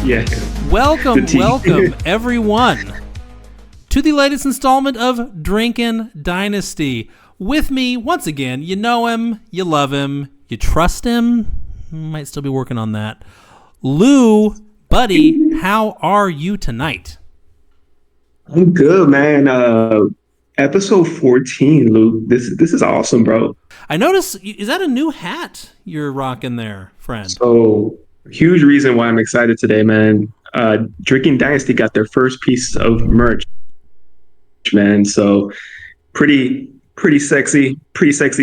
Yeah. Welcome, everyone, to the latest installment of Drinkin Dynasty. With me, once again, you know him, you love him, you trust him. Might still be working on that. Lou, buddy, how are you tonight? I'm good, man. Episode 14, Lou. This is awesome, bro. I notice, is that a new hat you're rocking there, friend? So, huge reason why I'm excited today, man. Drinkin Dynasty got their first piece of merch, man. So, pretty sexy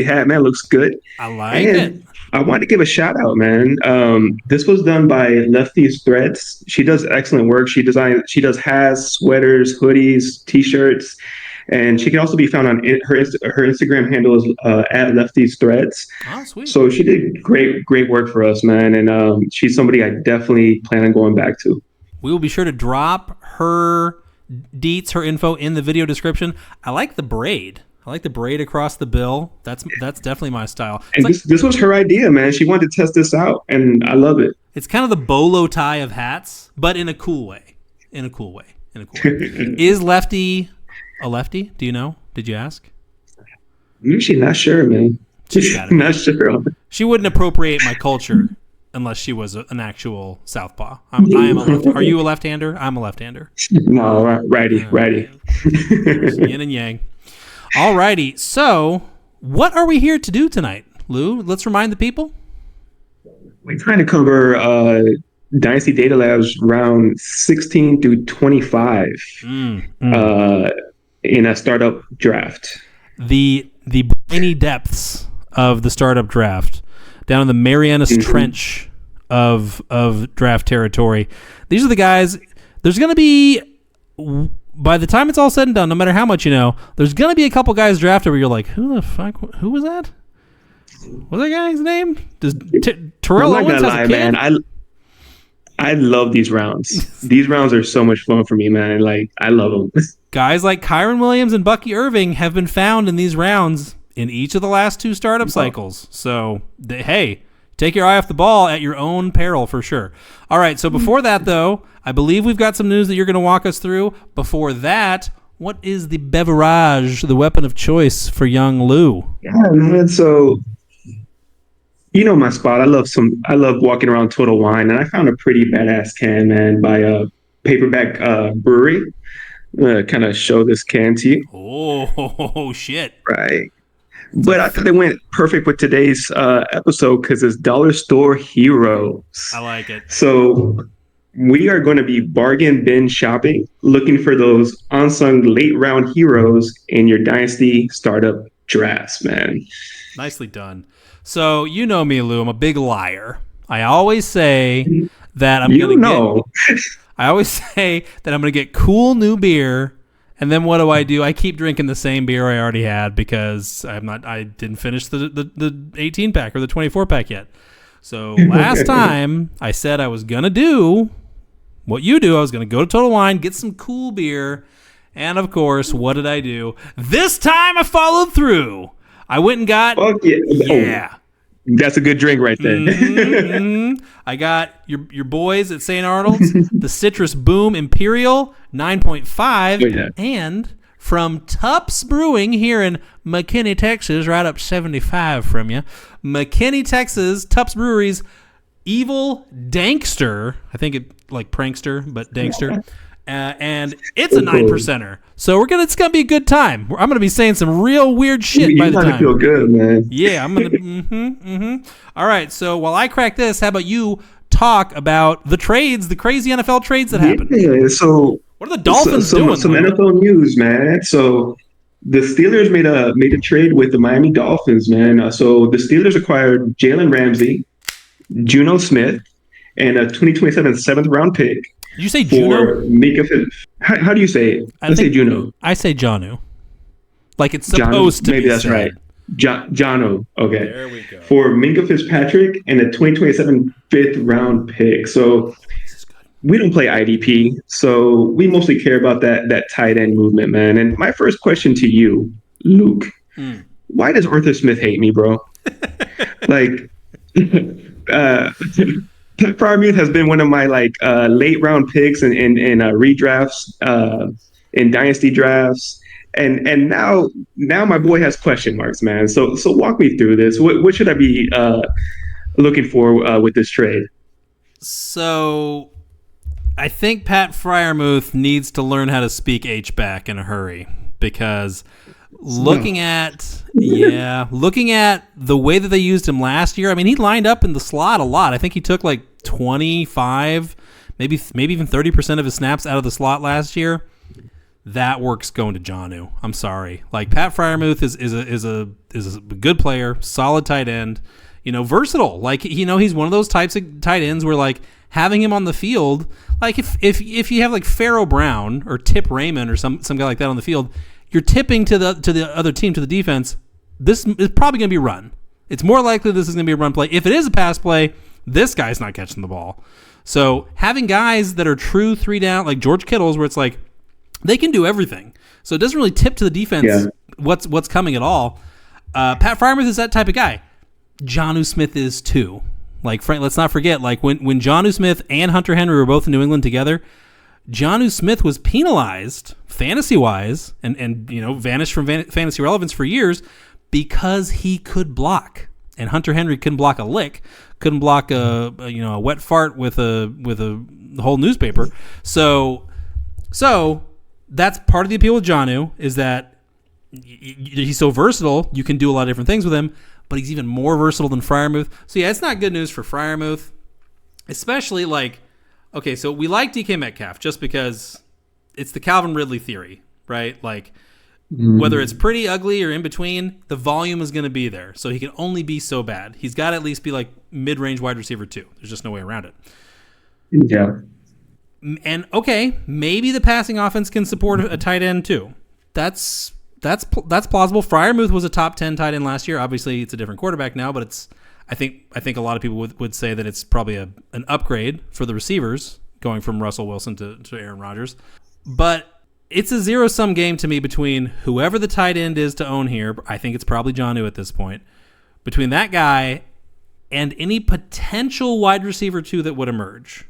hat, man. Looks good. I like it. I want to give a shout out, man. This was done by Leftys Threads. She does excellent work. She does hats, sweaters, hoodies, t-shirts, and she can also be found on her Instagram handle is at Leftys Threads. Oh, sweet. So she did great work for us, man, and she's somebody I definitely plan on going back to. We will be sure to drop her deets, her info in the video description. I like the braid. I like the braid across the bill. That's definitely my style. And this was her idea, man. She wanted to test this out, and I love it. It's kind of the bolo tie of hats, but in a cool way. Is Lefty a lefty? Do you know? Did you ask? I'm actually not sure, man. Not sure. She wouldn't appropriate my culture unless she was an actual southpaw. I am a left. Are you a left-hander? I'm a left-hander. No, righty. Yin and yang. Alrighty, so what are we here to do tonight, Lou? Let's remind the people. We're trying to cover Dynasty Data Labs round 16 through 25 in a startup draft. The briny depths of the startup draft, down in the Marianas Trench of draft territory. These are the guys. There's going to be, by the time it's all said and done, no matter how much you know, there's going to be a couple guys drafted where you're like, who the fuck? Who was that? What's that guy's name? Does Terrell Owens has a kid? Man. I love these rounds. These rounds are so much fun for me, man. Like, I love them. Guys like Kyron Williams and Bucky Irving have been found in these rounds in each of the last two startup cycles. So, hey, take your eye off the ball at your own peril for sure. All right, so before that, though, I believe we've got some news that you're going to walk us through. Before that, what is the beverage, the weapon of choice for young Lou? Yeah, man. So, you know my spot. I love walking around Total Wine, and I found a pretty badass can, man, by a Paperback Brewery. Kind of show this can to you. Oh, shit. Right. But I thought it went perfect with today's episode because it's Dollar Store Heroes. I like it. So we are going to be bargain bin shopping, looking for those unsung late round heroes in your Dynasty startup drafts, man. Nicely done. So you know me, Lou. I'm a big liar. I always say that I'm going to I always say that I'm going to get cool new beer. And then what do? I keep drinking the same beer I already had because I didn't finish the 18 pack or the 24 pack yet. So last time I said I was going to do what you do. I was going to go to Total Wine, get some cool beer. And of course, what did I do? This time I followed through. I went and got, yeah. That's a good drink right there. I got your boys at St. Arnold's, the Citrus Boom Imperial 9.5, and from Tups Brewing here in McKinney, Texas, right up 75 from you. McKinney, Texas, Tups Brewery's Evil Dankster. I think it like prankster, but Dankster. And it's a 9%er. So it's gonna be a good time. I'm gonna be saying some real weird shit by the time. You feel good, man. Yeah, I'm gonna. All right. So while I crack this, how about you talk about the trades, the crazy NFL trades that happened? Yeah. So what are the Dolphins doing? Some NFL news, man. So the Steelers made a trade with the Miami Dolphins, man. So the Steelers acquired Jalen Ramsey, Juno Smith, and a 2027 seventh round pick. Did you say Juno? How do you say it? I say Juno. I say Jonnu. Like it's supposed to be. Maybe that's right. Jonnu. Okay. There we go. For Minkah Fitzpatrick and a 2027 fifth round pick. So we don't play IDP, so we mostly care about that tight end movement, man. And my first question to you, Luke, why does Arthur Smith hate me, bro? Like, Fryermuth has been one of my late round picks in redrafts, in dynasty drafts, and now my boy has question marks, man. So walk me through this. What should I be looking for with this trade? So I think Pat Fryermuth needs to learn how to speak H-back in a hurry, because looking at the way that they used him last year, I mean, he lined up in the slot a lot. I think he took like 25, maybe even 30% of his snaps out of the slot last year. That work's going to Jonnu. I'm sorry. Like, Pat Fryermuth is a good player, solid tight end, versatile. Like, he's one of those types of tight ends where, like, having him on the field, like if you have like Pharaoh Brown or Tip Raymond or some guy like that on the field, you're tipping to the other team, to the defense. This is probably going to be run. It's more likely this is going to be a run play. If it is a pass play, this guy's not catching the ball. So having guys that are true 3 down, like George Kittle's, where it's like they can do everything. So it doesn't really tip to the defense what's coming at all. Pat Fryermuth is that type of guy. Jonnu Smith is too. Like, Frank, let's not forget, like when Jonnu Smith and Hunter Henry were both in New England together, Jonnu Smith was penalized fantasy-wise and vanished from fantasy relevance for years because he could block, and Hunter Henry couldn't block a lick, couldn't block a wet fart with a whole newspaper. So that's part of the appeal with Jonnu, is that he's so versatile. You can do a lot of different things with him, but he's even more versatile than Fryermuth. So yeah, it's not good news for Fryermuth, especially like. Okay, so we like DK Metcalf just because it's the Calvin Ridley theory, right? Like, whether it's pretty, ugly, or in between, the volume is going to be there. So he can only be so bad. He's got to at least be like mid-range wide receiver 2. There's just no way around it. Yeah. And okay, maybe the passing offense can support a tight end too. That's plausible. Fryermuth was a top 10 tight end last year. Obviously, it's a different quarterback now, but it's. I think a lot of people would say that it's probably an upgrade for the receivers, going from Russell Wilson to Aaron Rodgers. But it's a zero-sum game to me between whoever the tight end is to own here. I think it's probably Jonnu at this point. Between that guy and any potential wide receiver 2 that would emerge.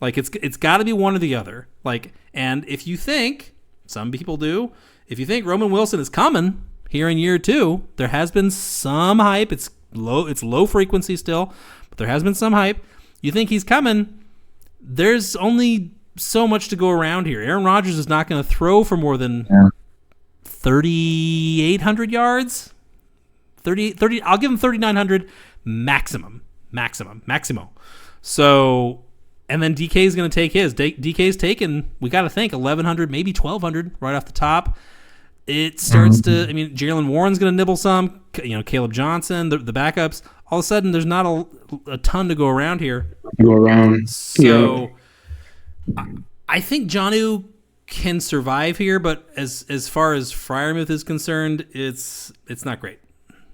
Like, it's got to be one or the other. Like, and if you think, some people do, if you think Roman Wilson is coming here in year 2, there has been some hype. It's low frequency still, but there has been some hype. You think he's coming, there's only so much to go around here. Aaron Rodgers is not going to throw for more than 3,800 yards. 30, I'll give him 3,900 maximum. So, and then DK is going to take his. DK's taken, we got to think, 1,100, maybe 1,200 right off the top. It starts to, I mean, Jalen Warren's going to nibble some, Caleb Johnson, the backups. All of a sudden, there's not a ton to go around here. So, I think Jonnu can survive here, but as far as Fryermuth is concerned, it's not great.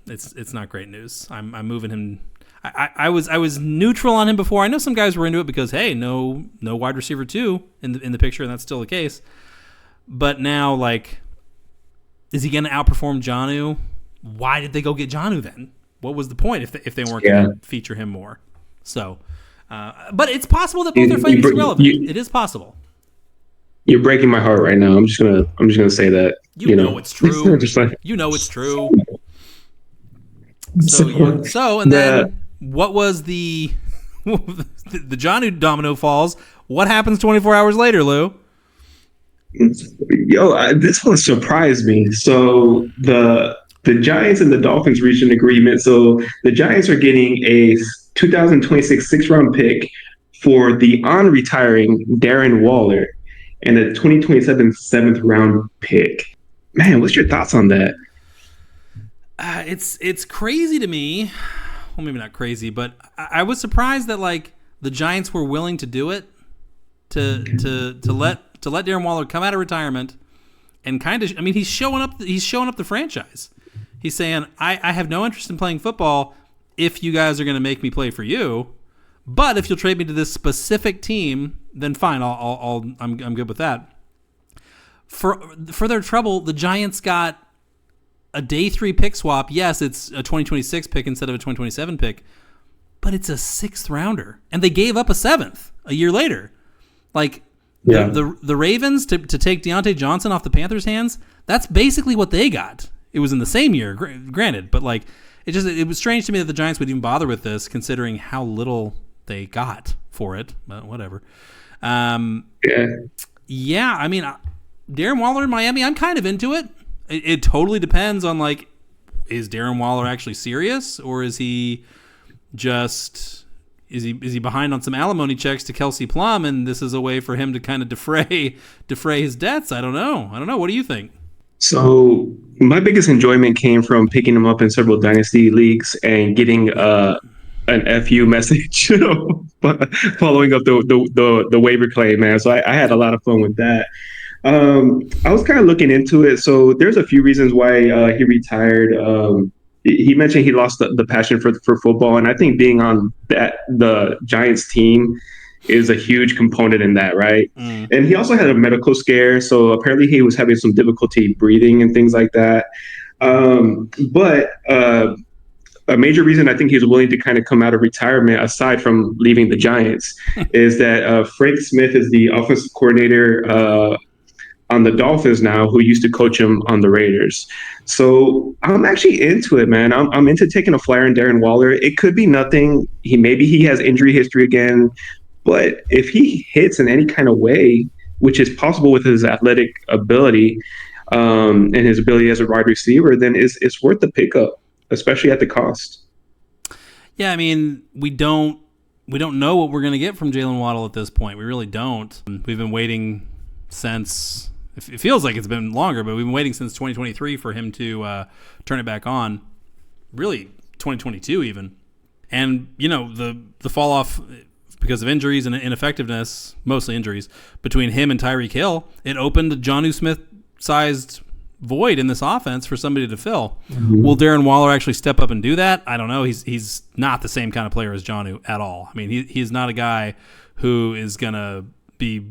It's not great news. I'm moving him. I was neutral on him before. I know some guys were into it because, hey, no wide receiver 2 in the picture, and that's still the case. But now, like, is he going to outperform Jonnu? Why did they go get Jonnu then? What was the point if they weren't going to feature him more? So, but it's possible that both are fighting irrelevant. It is possible. You're breaking my heart right now. I'm just gonna say that. You know it's true. You know it's true. So and then what was the Jonnu domino falls? What happens 24 hours later, Lou? This one surprised me. So the Giants and the Dolphins reached an agreement. So the Giants are getting a 2026 6th-round pick for the on-retiring Darren Waller and a 2027 7th-round pick. Man, what's your thoughts on that? It's crazy to me. Well, maybe not crazy, but I was surprised that like the Giants were willing to do it to let Darren Waller come out of retirement and kind of. I mean, he's showing up the franchise. He's saying, I have no interest in playing football if you guys are going to make me play for you, but if you'll trade me to this specific team, then fine. I'm good with that. For their trouble, the Giants got a day 3 pick swap. Yes, it's a 2026 pick instead of a 2027 pick, but it's a 6th rounder, and they gave up a 7th a year later. Like the Ravens to take Deontay Johnson off the Panthers' hands, that's basically what they got. It was in the same year, granted, but like it was strange to me that the Giants would even bother with this, considering how little they got for it. But whatever. I mean, Darren Waller in Miami, I'm kind of into it. It totally depends on, like, is Darren Waller actually serious, or is he just is he behind on some alimony checks to Kelsey Plum, and this is a way for him to kind of defray his debts? I don't know. What do you think? So my biggest enjoyment came from picking him up in several dynasty leagues and getting an FU message, following up the waiver claim, man. So I had a lot of fun with that. I was kind of looking into it. So there's a few reasons why he retired. He mentioned he lost the passion for football, and I think being on the Giants team is a huge component in that, right? And he also had a medical scare, so apparently he was having some difficulty breathing and things like that. But a major reason I think he's willing to kind of come out of retirement, aside from leaving the Giants, is that Frank Smith is the offensive coordinator on the Dolphins now, who used to coach him on the Raiders. So I'm actually into it, man. I'm into taking a flyer on Darren Waller. It could be nothing. Maybe he has injury history again, but if he hits in any kind of way, which is possible with his athletic ability and his ability as a wide receiver, then it's worth the pickup, especially at the cost. Yeah, I mean, we don't know what we're going to get from Jalen Waddle at this point. We really don't. We've been waiting since. It feels like it's been longer, but we've been waiting since 2023 for him to turn it back on. Really, 2022 even. And, the fall off because of injuries and ineffectiveness, mostly injuries, between him and Tyreek Hill, it opened a Jonnu Smith-sized void in this offense for somebody to fill. Mm-hmm. Will Darren Waller actually step up and do that? I don't know. He's not the same kind of player as Jonnu at all. I mean, he's not a guy who is going to be,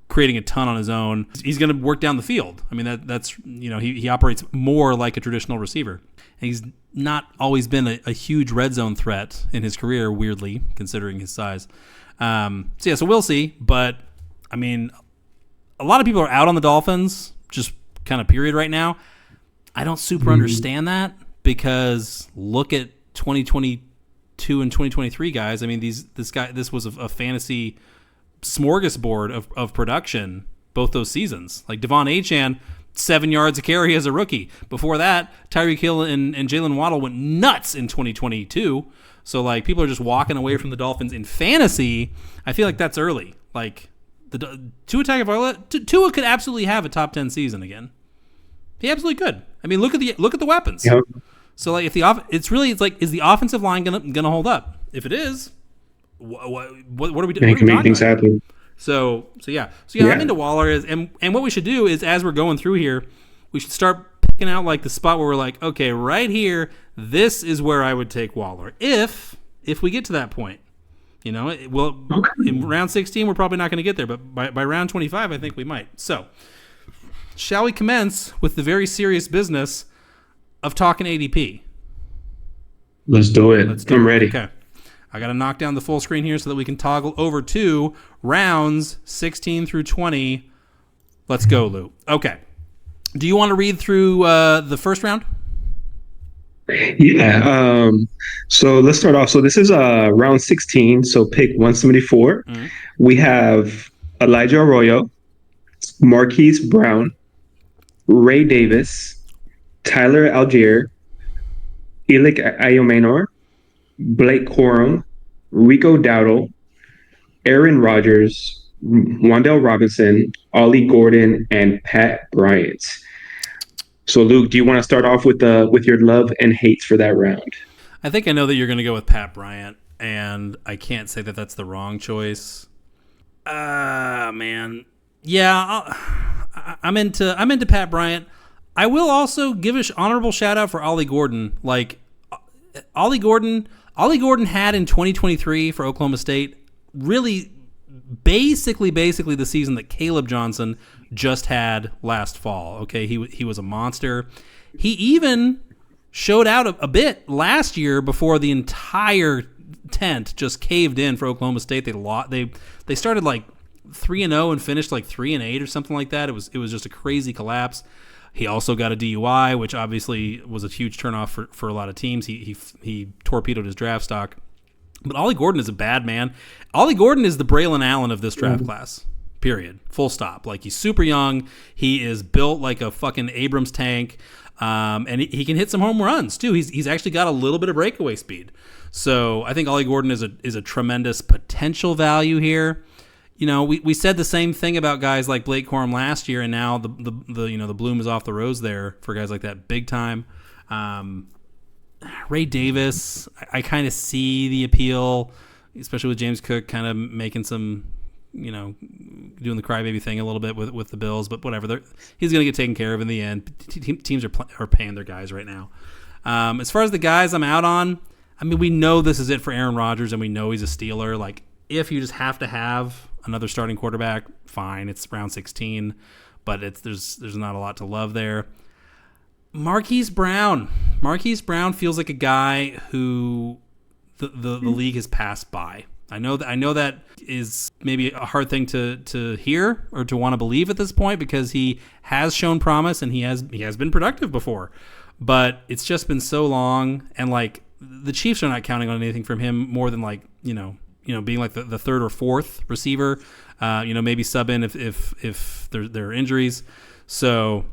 creating a ton on his own. He's going to work down the field. I mean, that's he operates more like a traditional receiver. And he's not always been a huge red zone threat in his career, weirdly, considering his size. So we'll see. But, I mean, a lot of people are out on the Dolphins, just kind of period right now. I don't super understand that, because look at 2022 and 2023 guys. I mean, this was a fantasy smorgasbord of production both those seasons. Like Devon Achane, 7 yards a carry as a rookie. Before that, Tyreek Hill and Jalen Waddle went nuts in 2022. So like people are just walking away from the Dolphins in fantasy. I feel like that's early. Like Tua could absolutely have a top 10 season again. He absolutely could. I mean, look at the weapons. Yep. So like if is the offensive line gonna hold up? If it is, what are we doing? It can make things happen. So I'm into Waller, and what we should do is, as we're going through here, we should start picking out like the spot where we're like, okay, right here, this is where I would take Waller if we get to that point. In round 16 we're probably not going to get there, but by round 25 I think we might. So shall we commence with the very serious business of talking ADP? Let's do it. I'm ready. Okay. I got to knock down the full screen here so that we can toggle over to rounds 16 through 20. Let's go, Lou. Okay. Do you want to read through the first round? Yeah. So let's start off. So this is round 16. So pick 174. Mm-hmm. We have Elijah Arroyo, Marquise Brown, Ray Davis, Tyler Allgeier, Elic Ayomenor, Blake Corum, Rico Dowdle, Aaron Rodgers, Wan'Dale Robinson, Ollie Gordon, and Pat Bryant. So, Luke, do you want to start off with your love and hates for that round? I think I know that you're going to go with Pat Bryant, and I can't say that that's the wrong choice. Man. Yeah, I'm into Pat Bryant. I will also give an honorable shout out for Ollie Gordon. Like, Ollie Gordon had in 2023 for Oklahoma State really basically the season that Caleb Johnson just had last fall. Okay, he was a monster. He even showed out a bit last year before the entire tent just caved in for Oklahoma State. They started like 3-0 and finished like 3-8 or something like that. It was just a crazy collapse. He also got a DUI, which obviously was a huge turnoff for a lot of teams. He torpedoed his draft stock. But Ollie Gordon is a bad man. Ollie Gordon is the Braylon Allen of this draft class, period. Full stop. Like, he's super young. He is built like a fucking Abrams tank. And he can hit some home runs, too. He's actually got a little bit of breakaway speed. So I think Ollie Gordon is a tremendous potential value here. You know, we said the same thing about guys like Blake Corum last year, and now the bloom is off the rose there for guys like that big time. Ray Davis, I kind of see the appeal, especially with James Cook kind of making some, doing the crybaby thing a little bit with the Bills, but whatever. He's going to get taken care of in the end. Teams are paying their guys right now. As far as the guys I'm out on, I mean, we know this is it for Aaron Rodgers, and we know he's a Steeler. Like, if you just have to have another starting quarterback, fine. It's round 16, but there's not a lot to love there. Marquise Brown feels like a guy who the league has passed by. I know that is maybe a hard thing to hear or to want to believe at this point, because he has shown promise and he has been productive before, but it's just been so long, and like the Chiefs are not counting on anything from him more than like being like the third or fourth receiver, maybe sub in if there are injuries. So,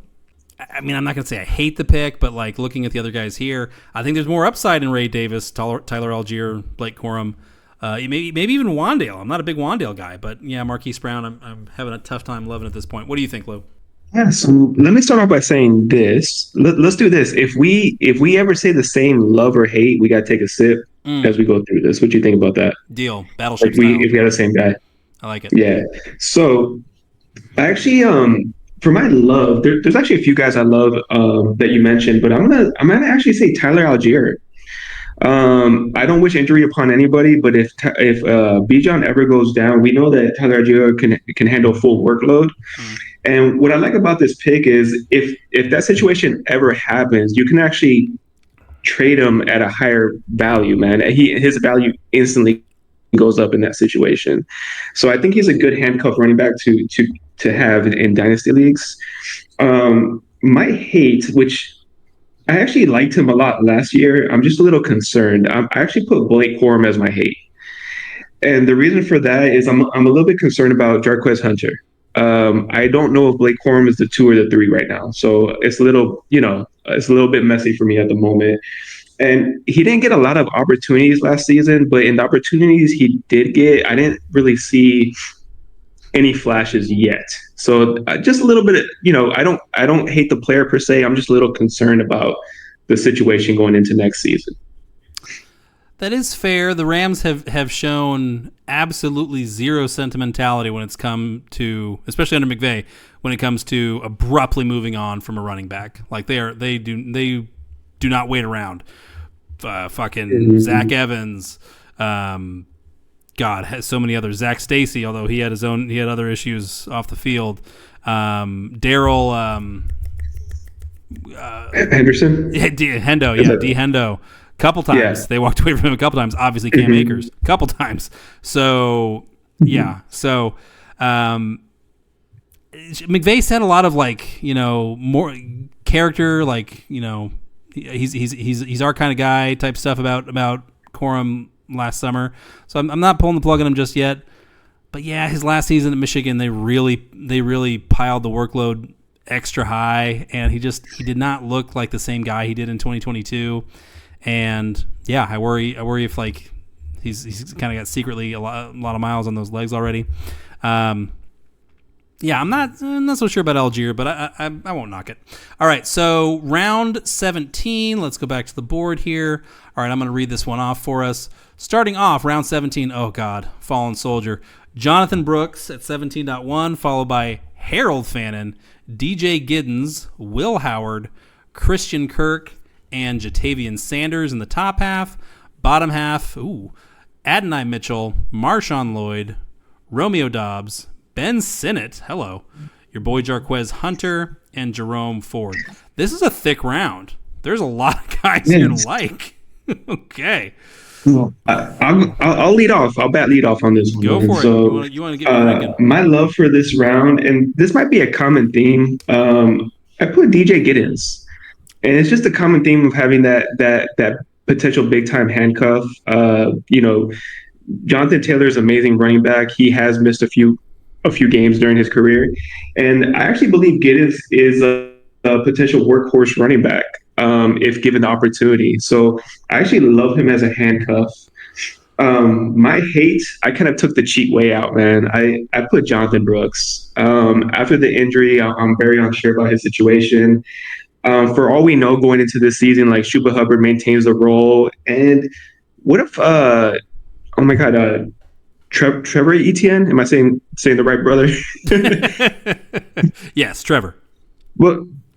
I mean, I'm not going to say I hate the pick, but like looking at the other guys here, I think there's more upside in Ray Davis, Tyler Allgeier, Blake Corum, maybe even Wandale. I'm not a big Wandale guy, but yeah, Marquise Brown, I'm having a tough time loving at this point. What do you think, Lou? Yeah, so let me start off by saying this. Let's do this. If we ever say the same love or hate, we got to take a sip as we go through this. What do you think about that? Deal. Battleship if we got the same guy. I like it. Yeah. So I actually, for my love, there's actually a few guys I love that you mentioned, but I'm gonna actually say Tyler Allgeier. I don't wish injury upon anybody, but if Bijan ever goes down, we know that Tyler Allgeier can handle full workload. And what I like about this pick is if that situation ever happens, you can actually trade him at a higher value, man. His value instantly goes up in that situation. So I think he's a good handcuff running back to have in dynasty leagues. My hate, which I actually liked him a lot last year, I'm just a little concerned. I actually put Blake Corum as my hate. And the reason for that is I'm a little bit concerned about Jarquez Hunter. I don't know if Blake Corum is the 2 or the 3 right now. So it's a little bit messy for me at the moment. And he didn't get a lot of opportunities last season, but in the opportunities he did get, I didn't really see any flashes yet. So just a little bit of, I don't hate the player per se. I'm just a little concerned about the situation going into next season. That is fair. The Rams have shown absolutely zero sentimentality when it's come to, especially under McVay, when it comes to abruptly moving on from a running back. Like they do not wait around. Zach Evans, God, has so many others. Zach Stacy, although he had other issues off the field. Darryl Henderson, D Hendo. Couple times. Yeah. They walked away from him a couple times. Obviously, Cam Akers. A couple times. So, yeah. So, McVay said a lot of more character, he's our kind of guy type stuff about Corum last summer. So I'm not pulling the plug on him just yet. But yeah, his last season at Michigan, they really piled the workload extra high, and he did not look like the same guy he did in 2022. And yeah, I worry if he's kind of got secretly a lot of miles on those legs already. Yeah, I'm not so sure about Allgeier, but I won't knock it. All right, so round 17. Let's go back to the board here. All right, I'm going to read this one off for us. Starting off, round 17. Oh God, fallen soldier. Jonathan Brooks at 17.1, followed by Harold Fannin, DJ Giddens, Will Howard, Christian Kirk, and Jatavian Sanders in the top half. Bottom half, Adonai Mitchell, MarShawn Lloyd, Romeo Doubs, Ben Sinnott, hello, your boy Jarquez Hunter, and Jerome Ford. This is a thick round. There's a lot of guys here to like. Okay. I'll lead off. I'll bat lead off on this one. Go Man. for So, it. You want to get me thinking? my love for this round, and this might be a common theme. I put DJ Giddens, and it's just a common theme of having that potential big time handcuff. Jonathan Taylor is amazing running back. He has missed a few games during his career, and I actually believe Giddens is a potential workhorse running back if given the opportunity. So I actually love him as a handcuff. My hate, I kind of took the cheat way out, man. I put Jonathan Brooks. After the injury, I'm very unsure about his situation. For all we know going into this season, like Chuba Hubbard maintains the role. And what if, oh my God, Trevor Etienne? Am I saying the right brother? Yes, Trevor.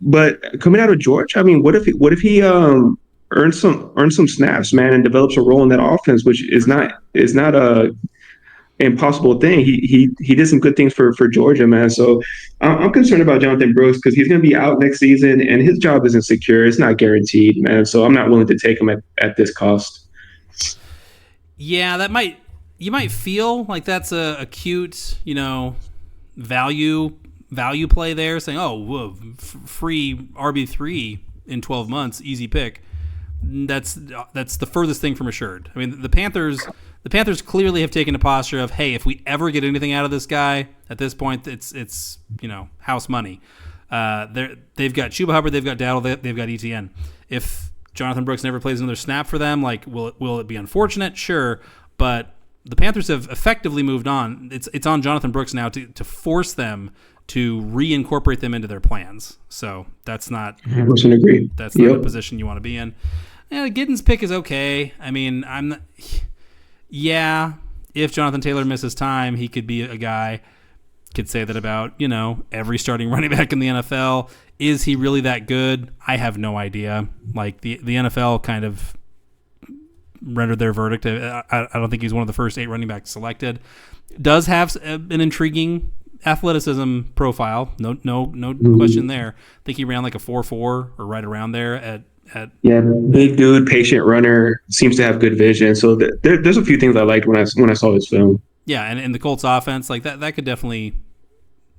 But coming out of Georgia, I mean, what if he earns some snaps, man, and develops a role in that offense, which is not a impossible thing. He did some good things for Georgia, man. So I'm concerned about Jonathan Brooks because he's going to be out next season, and his job isn't secure. It's not guaranteed, man. So I'm not willing to take him at this cost. Yeah, you might feel like that's a cute, value play there, saying, "Oh, whoa, free RB3 in 12 months, easy pick." That's the furthest thing from assured. I mean, the Panthers clearly have taken a posture of, hey, if we ever get anything out of this guy, at this point, it's house money. They've got Chuba Hubbard, they've got Dell, they've got ETN. If Jonathan Brooks never plays another snap for them, like, will it be unfortunate? Sure, but the Panthers have effectively moved on. It's on Jonathan Brooks now to force them to reincorporate them into their plans. So that's not. 100% agree. That's not a position you want to be in. Yeah, Giddens' pick is okay. I mean, I'm not. Yeah, if Jonathan Taylor misses time, he could be a guy. Could say that about every starting running back in the NFL. Is he really that good? I have no idea. Like the NFL kind of rendered their verdict. I don't think he's one of the first 8 running backs selected. Does have an intriguing athleticism profile. No question there. I think he ran like a 4.4 or right around there at big dude, patient runner, seems to have good vision. So there's a few things I liked when I saw this film. Yeah, and the Colts offense, like that could definitely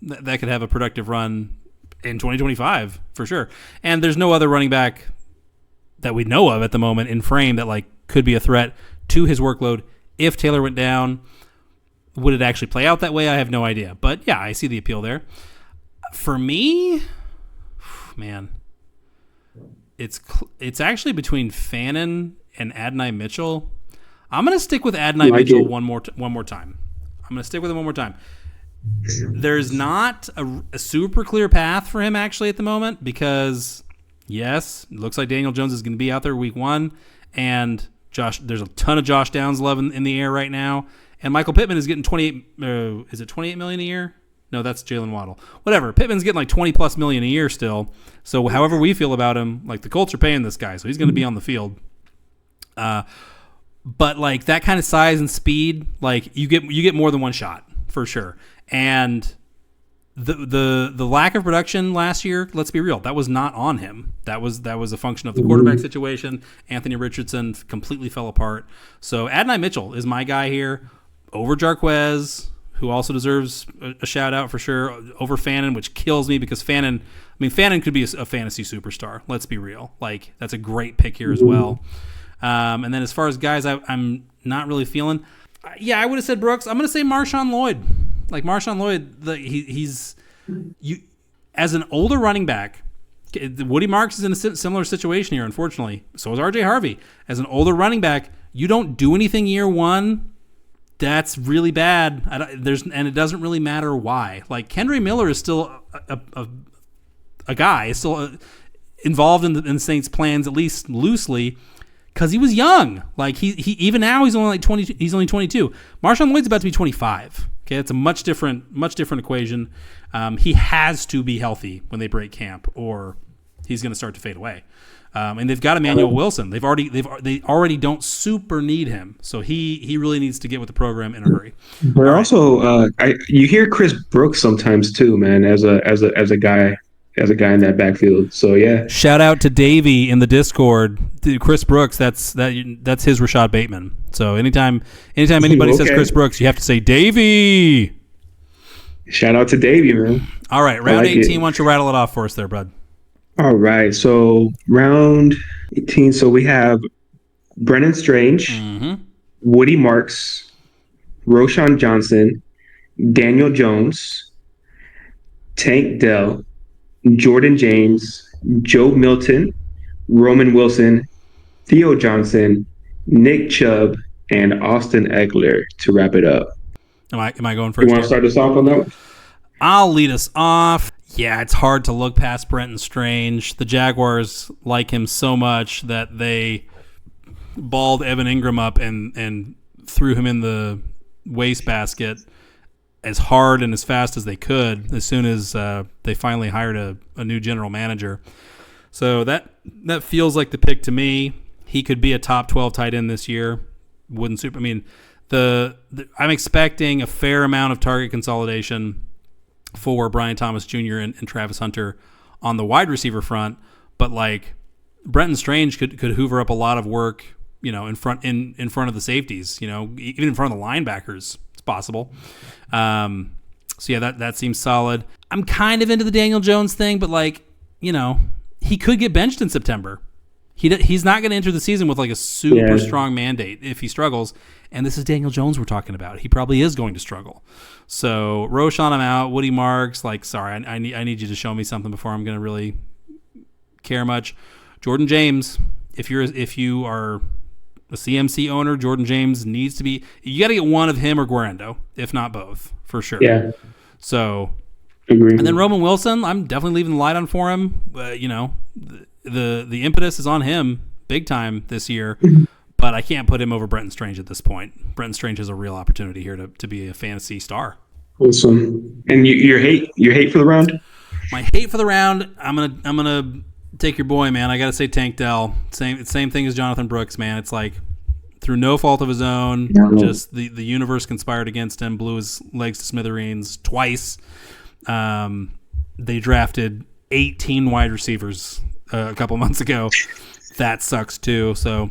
that could have a productive run in 2025 for sure. And there's no other running back that we know of at the moment in frame that like could be a threat to his workload if Taylor went down. Would it actually play out that way? I have no idea. But yeah, I see the appeal there. For me, man, it's actually between Fannin and Adonai Mitchell. I'm going to stick with Adonai Mitchell one more time. I'm going to stick with him one more time. There's not a super clear path for him actually at the moment because, yes, it looks like Daniel Jones is going to be out there week 1, and there's a ton of Josh Downs love in the air right now. And Michael Pittman is getting 28. Is it $28 million a year? No, that's Jalen Waddle. Whatever. Pittman's getting like $20+ million a year still. So however we feel about him, like the Colts are paying this guy, so he's going to be on the field. But like that kind of size and speed, like you get more than one shot for sure. And the lack of production last year, let's be real, that was not on him. That was a function of the quarterback situation. Anthony Richardson completely fell apart. So Adonai Mitchell is my guy here over Jarquez, who also deserves a shout out for sure, over Fannin, which kills me because Fannin could be a fantasy superstar. Let's be real. Like that's a great pick here as well. And then as far as guys I'm not really feeling, I would have said Brooks. I'm going to say MarShawn Lloyd. Like MarShawn Lloyd, he's as an older running back. Woody Marks is in a similar situation here, unfortunately. So is RJ Harvey. As an older running back, you don't do anything year 1. That's really bad. And it doesn't really matter why. Like Kendre Miller is still a guy, is still involved in the Saints' plans, at least loosely, because he was young. Like he even now he's only like 20. He's only 22. MarShawn Lloyd's about to be 25. Okay, it's a much different equation. He has to be healthy when they break camp, or he's going to start to fade away. And they've got Emmanuel Wilson. They already don't super need him, so he really needs to get with the program in a hurry. But also, you hear Chris Brooks sometimes too, man, as a guy as a guy in that backfield. So yeah. Shout out to Davey in the Discord. Chris Brooks, that's his Rashad Bateman. So anytime anybody says Chris Brooks, you have to say Davey. Shout out to Davey, man. All right, round 18. Why don't you rattle it off for us there, bud? All right, so round 18. So we have Brennan Strange, Woody Marks, Roschon Johnson, Daniel Jones, Tank Dell, Jordan James, Joe Milton, Roman Wilson, Theo Johnson, Nick Chubb, and Austin Eckler to wrap it up. Am I going first? You want to start us off on that one? I'll lead us off. Yeah, it's hard to look past Brenton Strange. The Jaguars like him so much that they balled Evan Ingram up and threw him in the wastebasket as hard and as fast as they could as soon as they finally hired a new general manager. So that feels like the pick to me. He could be a top 12 tight end this year. I'm expecting a fair amount of target consolidation for Brian Thomas Jr. and Travis Hunter on the wide receiver front, but like Brenton Strange could hoover up a lot of work, in front of the safeties, even in front of the linebackers. It's possible. So yeah, that seems solid. I'm kind of into the Daniel Jones thing, but he could get benched in September. He's not going to enter the season with like a super strong mandate if he struggles. And this is Daniel Jones we're talking about. He probably is going to struggle. So Roschon, I'm out. Woody Marks, sorry, I need you to show me something before I'm going to really care much. Jordan James, if you are a CMC owner, Jordan James needs to be. You got to get one of him or Guarendo, if not both, for sure. Yeah. So, agreed. And then Roman Wilson, I'm definitely leaving the light on for him. The impetus is on him big time this year. But I can't put him over Brenton Strange at this point. Brenton Strange has a real opportunity here to be a fantasy star. Awesome. And your hate for the round? My hate for the round, I'm gonna take your boy, man. I gotta say Tank Dell. Same thing as Jonathan Brooks, man. It's like through no fault of his own, just the universe conspired against him, blew his legs to smithereens twice. They drafted 18 wide receivers a couple months ago. That sucks too. So.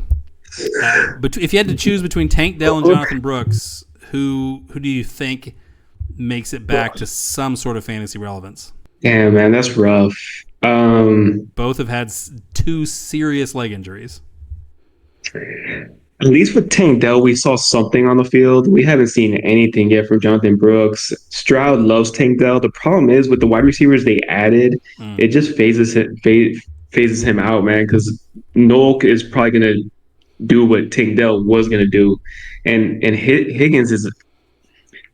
But if you had to choose between Tank Dell and Jonathan Brooks, who do you think makes it back to some sort of fantasy relevance? Yeah, man, that's rough. Both have had 2 serious leg injuries. At least with Tank Dell, we saw something on the field. We haven't seen anything yet from Jonathan Brooks. Stroud loves Tank Dell. The problem is with the wide receivers they added, it just phases him out, man, because Noel is probably going to do what Tank Dell was going to do. And Higgins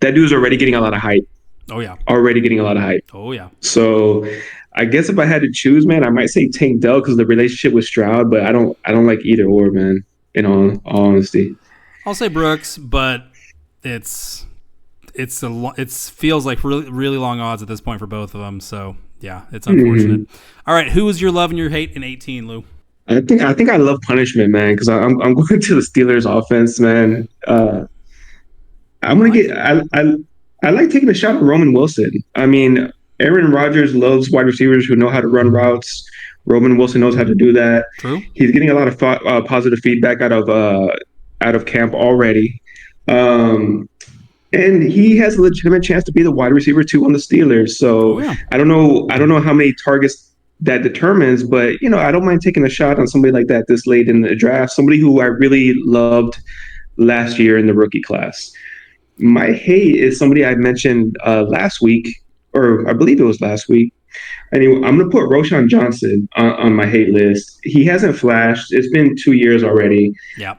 that dude's already getting a lot of hype. Oh, yeah. Already getting a lot of hype. Oh, yeah. So I guess if I had to choose, man, I might say Tank Dell because of the relationship with Stroud, but I don't like either or, man, in all honesty. I'll say Brooks, but it feels like really, really long odds at this point for both of them. So, yeah, it's unfortunate. All right, who was your love and your hate in 18, Lou? I think I love punishment, man, because I'm going to the Steelers offense, man. I'm gonna get. I like taking a shot at Roman Wilson. I mean, Aaron Rodgers loves wide receivers who know how to run routes. Roman Wilson knows how to do that. True. He's getting a lot of positive feedback out of camp already, and he has a legitimate chance to be the wide receiver 2 on the Steelers. So I don't know how many targets that determines, but I don't mind taking a shot on somebody like that this late in the draft. Somebody who I really loved last year in the rookie class. My hate is somebody I mentioned last week, or I believe it was last week. Anyway, I'm going to put Roschon Johnson on my hate list. He hasn't flashed. It's been 2 years already. Yeah.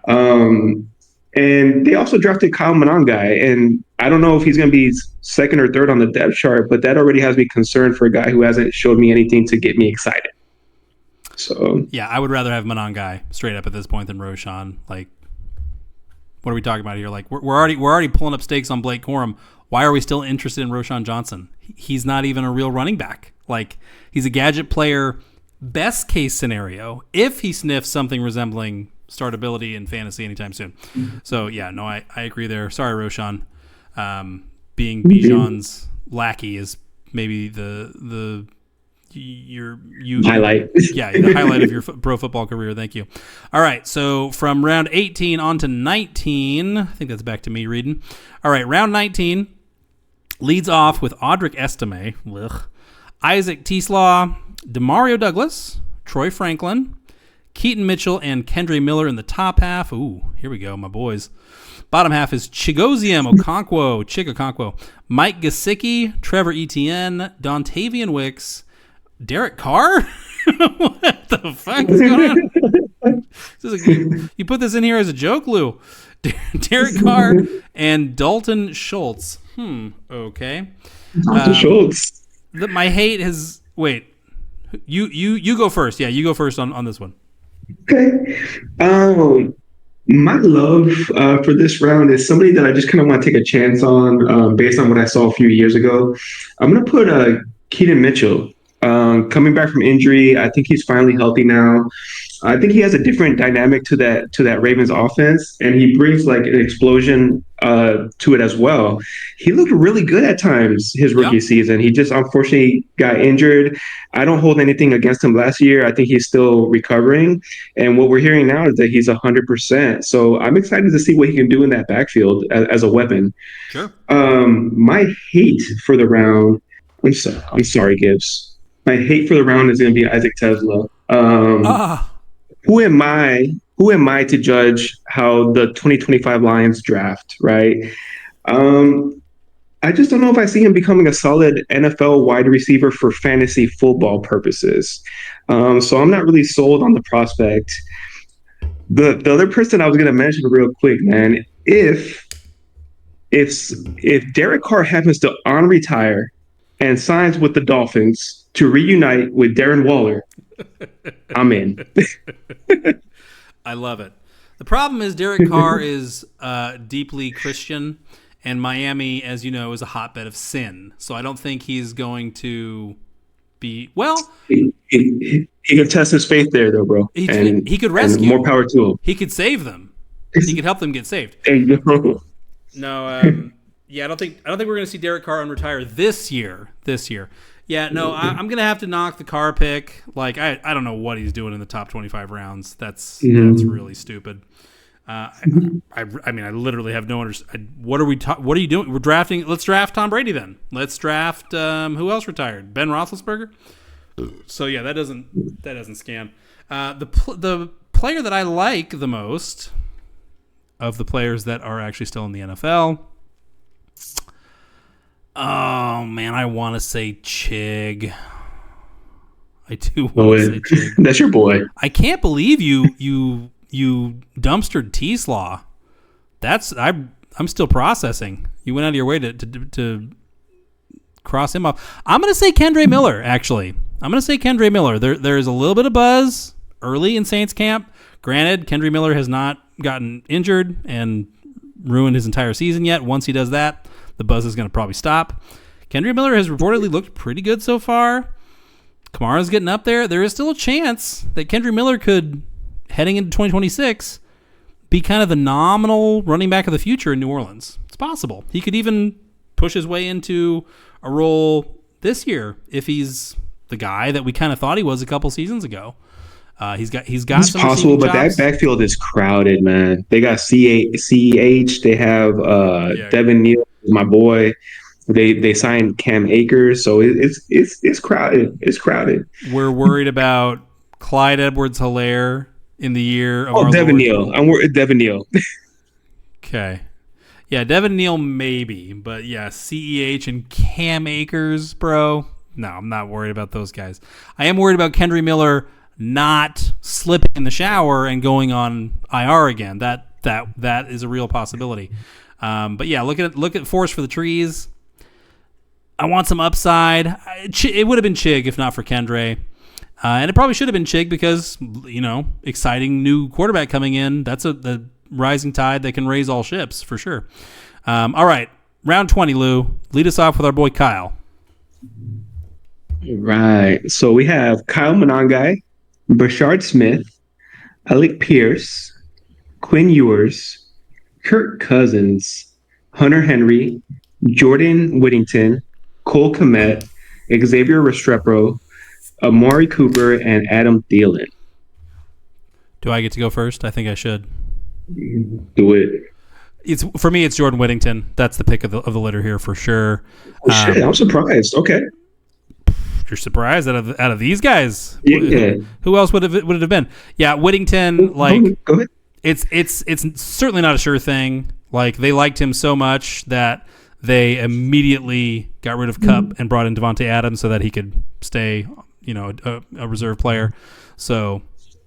And they also drafted Kyle Monangai, and I don't know if he's going to be second or third on the depth chart, but that already has me concerned for a guy who hasn't showed me anything to get me excited. So yeah, I would rather have Monangai straight up at this point than Roschon. Like, what are we talking about here? Like, we're already pulling up stakes on Blake Corum. Why are we still interested in Roschon Johnson? He's not even a real running back. Like, he's a gadget player. Best case scenario, if he sniffs something resembling startability in fantasy anytime soon. So yeah, no, I agree there. Sorry, Roschon. Being Bijan's lackey is maybe the highlight. Yeah, the highlight of your pro football career. Thank you. All right, so from round 18 on to 19, I think that's back to me reading. All right, round 19 leads off with Audric Estime, Isaac TeSlaa, Demario Douglas, Troy Franklin, Keaton Mitchell, and Kendre Miller in the top half. Ooh, here we go, my boys. Bottom half is Chig Okonkwo, Mike Gesicki, Trevor Etienne, Dontavian Wicks, Derek Carr? What the fuck is going on? You put this in here as a joke, Lou. Derek Carr and Dalton Schultz. Okay. Dalton Schultz. My hate has... Wait. You go first. Yeah, you go first on this one. Okay. My love for this round is somebody that I just kind of want to take a chance on based on what I saw a few years ago. I'm going to put Keaton Mitchell. Coming back from injury, I think he's finally healthy now. I think he has a different dynamic to that Ravens offense, and he brings like an explosion to it as well. He looked really good at times his rookie season. He just unfortunately got injured. I don't hold anything against him last year. I think he's still recovering, and what we're hearing now is that he's 100%. So I'm excited to see what he can do in that backfield as a weapon. Sure. My hate for the round. I'm sorry, Gibbs. My hate for the round is going to be Isaac TeSlaa. Who am I to judge how the 2025 Lions draft, right? I just don't know if I see him becoming a solid NFL wide receiver for fantasy football purposes. So I'm not really sold on the prospect. The other person I was going to mention real quick, man, if Derek Carr happens to unretire and signs with the Dolphins to reunite with Darren Waller, I'm in. I love it. The problem is Derek Carr is deeply Christian, and Miami, as you know, is a hotbed of sin. So I don't think he's going to be He could test his faith there, though, bro. He could rescue. More power to him. He could save them. He could help them get saved. No, yeah, I don't think we're going to see Derek Carr unretire this year. Yeah, no, I'm going to have to knock the Carr pick. Like, I don't know what he's doing in the top 25 rounds. That's really stupid. I mean, I literally have no understanding. What are you doing? We're drafting. Let's draft Tom Brady then. Let's draft who else retired? Ben Roethlisberger. So yeah, that doesn't scan. The player that I like the most of the players that are actually still in the NFL. Oh man, I want to say Chig. I do want to say Chig. That's your boy. I can't believe you dumpstered TeSlaa. I'm still processing. You went out of your way to cross him off. I'm going to say Kendre Miller. Actually, I'm going to say Kendre Miller. There's a little bit of buzz early in Saints camp. Granted, Kendre Miller has not gotten injured and ruined his entire season yet. Once he does that, the buzz is going to probably stop. Kendre Miller has reportedly looked pretty good so far. Kamara's getting up there. There is still a chance that Kendre Miller could, heading into 2026, be kind of the nominal running back of the future in New Orleans. It's possible. He could even push his way into a role this year if he's the guy that we kind of thought he was a couple seasons ago. He's got. It's some possible, but that backfield is crowded, man. They got CEH. They have Devin Neal, my boy. They signed Cam Akers, so it's crowded. It's crowded. We're worried about Clyde Edwards-Helaire in the year of Devin Neal. I'm worried Devin Neal. Okay. Yeah, Devin Neal maybe, but yeah, CEH and Cam Akers, bro. No, I'm not worried about those guys. I am worried about Kendre Miller not slipping in the shower and going on IR again. That is a real possibility. But yeah, look at Forest for the Trees. I want some upside. It would have been Chig if not for Kendre. And it probably should have been Chig because, exciting new quarterback coming in. That's the rising tide that can raise all ships for sure. All right, round 20, Lou. Lead us off with our boy Kyle. Right. So we have Kyle Monangai, Brashard Smith, Alec Pierce, Quinn Ewers, Kirk Cousins, Hunter Henry, Jordan Whittington, Cole Kmet, Xavier Restrepo, Amari Cooper, and Adam Thielen. Do I get to go first? I think I should. Do it. For me, it's Jordan Whittington. That's the pick of the litter here for sure. Oh, shit, I'm surprised. Okay. You're surprised out of these guys? Yeah. Who else would it have been? Yeah, Whittington. Like, go ahead. It's certainly not a sure thing. Like, they liked him so much that they immediately got rid of Kupp and brought in Davante Adams so that he could stay, a reserve player. So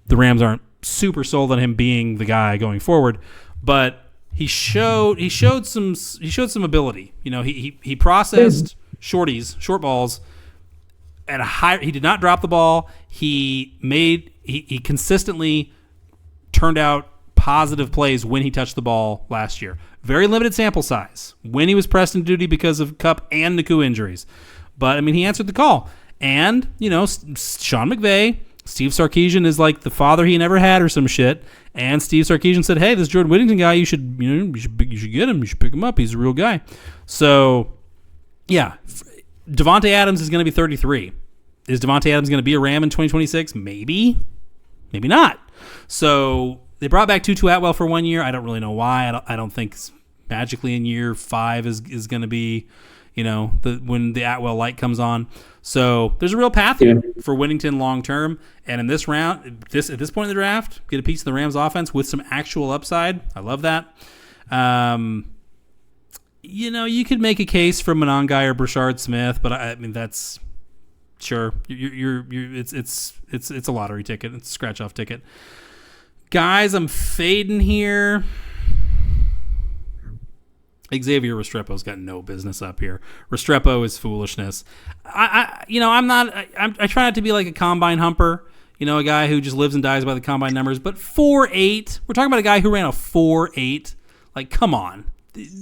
the Rams aren't super sold on him being the guy going forward, but he showed some ability. He processed short balls at a high. He did not drop the ball. He consistently turned out positive plays when he touched the ball last year. Very limited sample size when he was pressed into duty because of Kupp and Naku injuries. But, he answered the call. And, Sean McVay, Steve Sarkisian is like the father he never had or some shit. And Steve Sarkisian said, hey, this Jordan Whittington guy, you should get him. You should pick him up. He's a real guy. So, yeah, Davante Adams is going to be 33. Is Davante Adams going to be a Ram in 2026? Maybe. Maybe not. So they brought back Tutu Atwell for 1 year. I don't really know why. I don't think magically in year 5 is going to be, when the Atwell light comes on. So there's a real path here for Whittington long term. And in this round, at this point in the draft, get a piece of the Rams offense with some actual upside. I love that. You could make a case for Allgeier or Brashard Smith, but that's sure. It's a lottery ticket. It's a scratch off ticket. Guys, I'm fading here. Xavier Restrepo's got no business up here. Restrepo is foolishness. I try not to be like a combine humper, a guy who just lives and dies by the combine numbers, but 4.8, we're talking about a guy who ran a 4.8. Like, come on.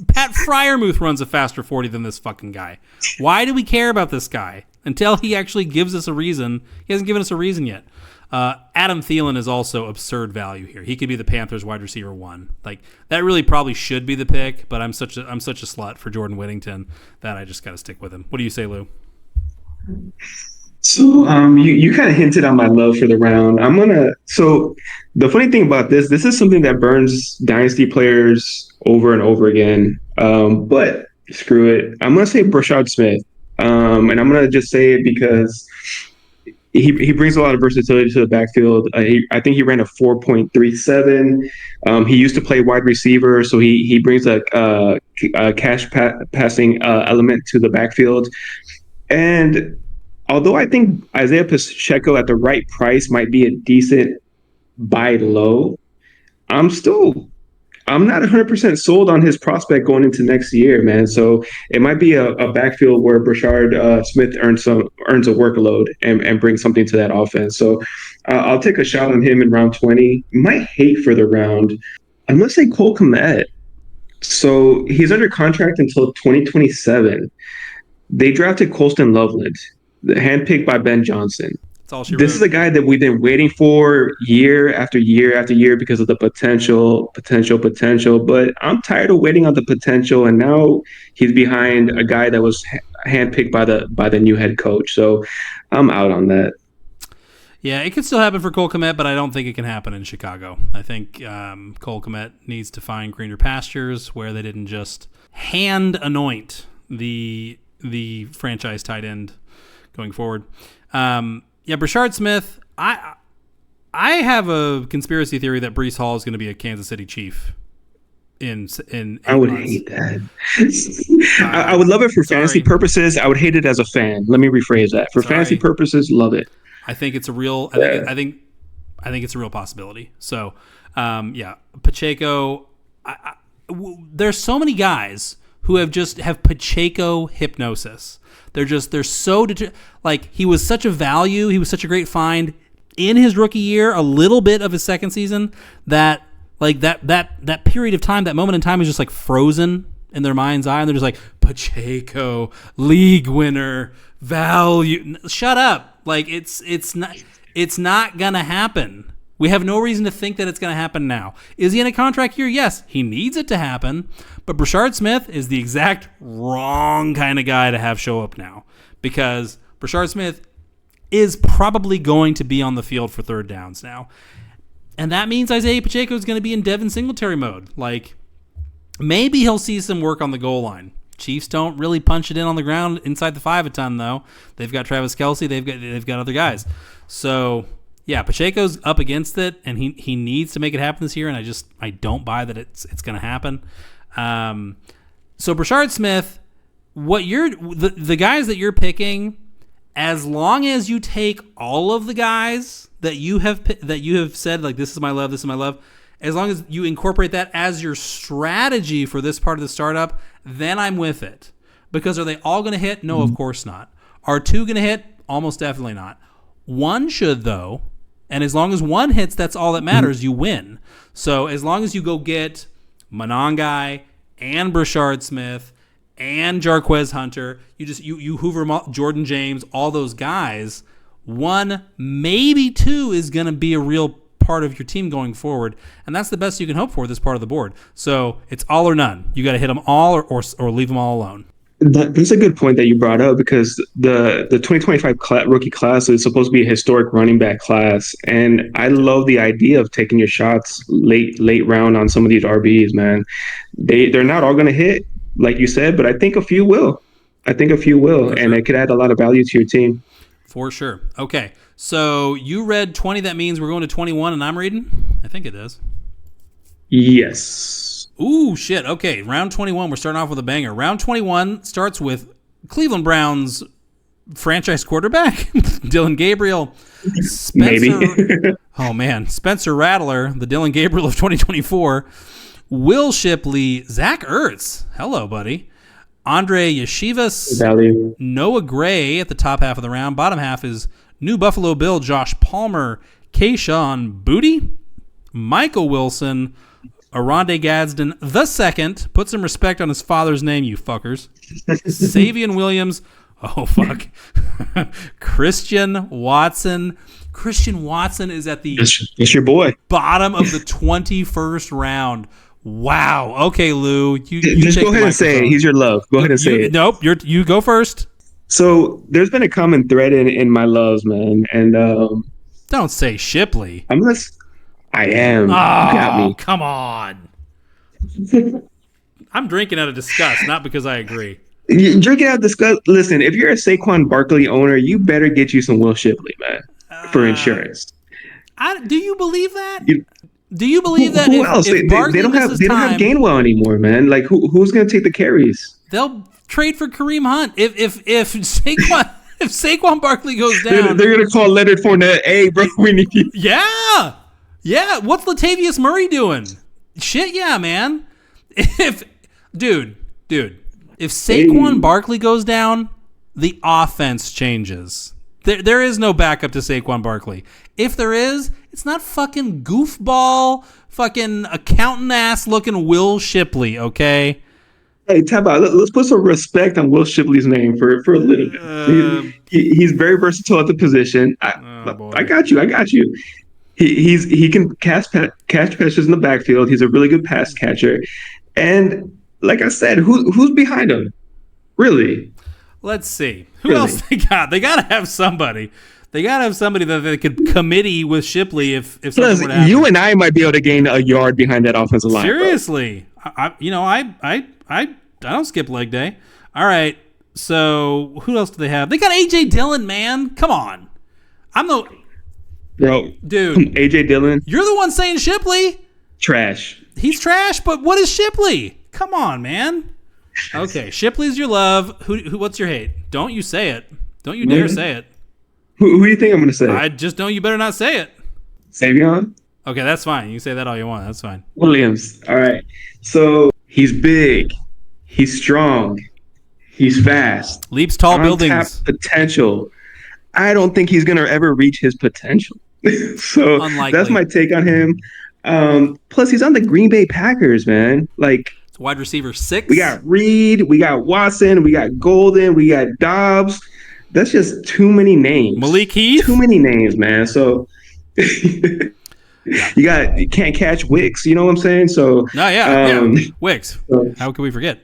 Pat Fryermuth runs a faster 40 than this fucking guy. Why do we care about this guy? Until he actually gives us a reason. He hasn't given us a reason yet. Adam Thielen is also absurd value here. He could be the Panthers wide receiver 1. Like, that really probably should be the pick, but I'm such a slut for Jordan Whittington that I just got to stick with him. What do you say, Lou? So you kind of hinted on my love for the round. So the funny thing about this is something that burns dynasty players over and over again. But screw it. I'm going to say Brashard Smith. And I'm going to just say it because he brings a lot of versatility to the backfield. I think he ran a 4.37. He used to play wide receiver, so he brings a passing element to the backfield. And although I think Isaiah Pacheco at the right price might be a decent buy low, I'm not 100% sold on his prospect going into next year, man. So it might be a backfield where Brashard Smith earns a workload and brings something to that offense. So I'll take a shot on him in round 20. Might hate for the round. I'm going to say Cole Kmet. So he's under contract until 2027. They drafted Colston Loveland, handpicked by Ben Johnson. This is a guy that we've been waiting for year after year after year because of the potential. But I'm tired of waiting on the potential, and now he's behind a guy that was handpicked by the new head coach. So I'm out on that. Yeah, it could still happen for Cole Kmet, but I don't think it can happen in Chicago. I think Cole Kmet needs to find greener pastures where they didn't just hand anoint the franchise tight end going forward. Yeah, Brashard Smith, I have a conspiracy theory that Breece Hall is going to be a Kansas City Chief in I would hate that. I would love it for fantasy purposes. I would hate it as a fan. Let me rephrase that. For fantasy purposes, love it. I think it's a real I think it's a real possibility. So, Pacheco, there's so many guys who have Pacheco hypnosis. They're so like, he was such a value, he was such a great find in his rookie year, a little bit of his second season, that like that period of time, that moment in time is just like frozen in their mind's eye, and they're just like, Pacheco, league winner, value. Shut up. Like, it's not gonna happen. We have no reason to think that it's going to happen now. Is he in a contract year? Yes, he needs it to happen. But Brashard Smith is the exact wrong kind of guy to have show up now. Because Brashard Smith is probably going to be on the field for third downs now. And that means Isaiah Pacheco is going to be in Devin Singletary mode. Like, maybe he'll see some work on the goal line. Chiefs don't really punch it in on the ground inside the 5 a ton, though. They've got Travis Kelce. They've got other guys. So, yeah, Pacheco's up against it, and he needs to make it happen this year, and I don't buy that it's going to happen. So Brashard Smith, the guys that you're picking, as long as you take all of the guys that you have said, like, this is my love, as long as you incorporate that as your strategy for this part of the startup, then I'm with it. Because are they all going to hit? No, of course not. Are 2 going to hit? Almost definitely not. 1 should, though. And as long as 1 hits, that's all that matters. You win. So as long as you go get Monangai and Brashard Smith and Jarquez Hunter, you hoover them all, Jordan James, all those guys, 1, maybe 2 is going to be a real part of your team going forward, and that's the best you can hope for this part of the board. So it's all or none. You got to hit them all or leave them all alone. That's a good point that you brought up, because the 2025 rookie class is supposed to be a historic running back class, and I love the idea of taking your shots late round on some of these RBs, man. They're not all going to hit, like you said, but I think a few will. And it could add a lot of value to your team. For sure. Okay. So you read 20. That means we're going to 21, and I'm reading? I think it is. Yes. Ooh, shit. Okay, round 21. We're starting off with a banger. Round 21 starts with Cleveland Browns franchise quarterback, Dillon Gabriel. Maybe. Oh, man. Spencer Rattler, the Dillon Gabriel of 2024. Will Shipley. Zach Ertz. Hello, buddy. Andre Yeshivas. Value. Noah Gray at the top half of the round. Bottom half is New Buffalo Bill Josh Palmer, Kayshon Boutte, Michael Wilson, Aronde Gadsden the second. Put some respect on his father's name, you fuckers. Savion Williams. Oh, fuck. Christian Watson. Christian Watson is at the it's your boy. Bottom of the 21st round. Wow. Okay, Lou. You just go ahead and say it. He's your love. Go ahead and say it. Nope. You go first. So there's been a common thread in my loves, man, and don't say Shipley. I am. Oh, you got me. Come on. I'm drinking out of disgust, not because I agree. You're drinking out of disgust. Listen, if you're a Saquon Barkley owner, you better get you some Will Shipley, man, for insurance. Do you believe that? Do you believe that? Who else? They don't have Gainwell anymore, man. Like who's going to take the carries? They'll trade for Kareem Hunt if Saquon Barkley goes down. They're going to call Leonard Fournette. Hey, bro, we need you. Yeah. What's Latavius Murray doing? Shit, yeah, man. If Saquon Barkley goes down, the offense changes. There is no backup to Saquon Barkley. If there is, it's not fucking goofball, fucking accountant-ass looking Will Shipley, okay? Hey, tap out. Let's put some respect on Will Shipley's name for a little bit. He's very versatile at the position. I got you. He can catch passes in the backfield. He's a really good pass catcher. And like I said, who's behind him? Really? Let's see. Who else they got? They got to have somebody. They got to have somebody that they could committee with Shipley if something were to happen. You and I might be able to gain a yard behind that offensive line. Seriously. I don't skip leg day. All right. So who else do they have? They got A.J. Dillon, man. Come on. Bro, dude. A.J. Dillon. You're the one saying Shipley. Trash. He's trash, but what is Shipley? Come on, man. Okay, Shipley's your love. Who? What's your hate? Don't you say it. Don't you dare say it. Who do you think I'm going to say? I just know you better not say it. Savion? Okay, that's fine. You can say that all you want. That's fine. Williams. All right. So he's big. He's strong. He's fast. Leaps tall buildings. Potential. I don't think he's going to ever reach his potential. So unlikely. That's my take on him. Plus, he's on the Green Bay Packers, man. Like, it's wide receiver 6. We got Reed. We got Watson. We got Golden. We got Dobbs. That's just too many names. Malik Heath. Too many names, man. So you can't catch Wicks. You know what I'm saying? So Wicks. How can we forget?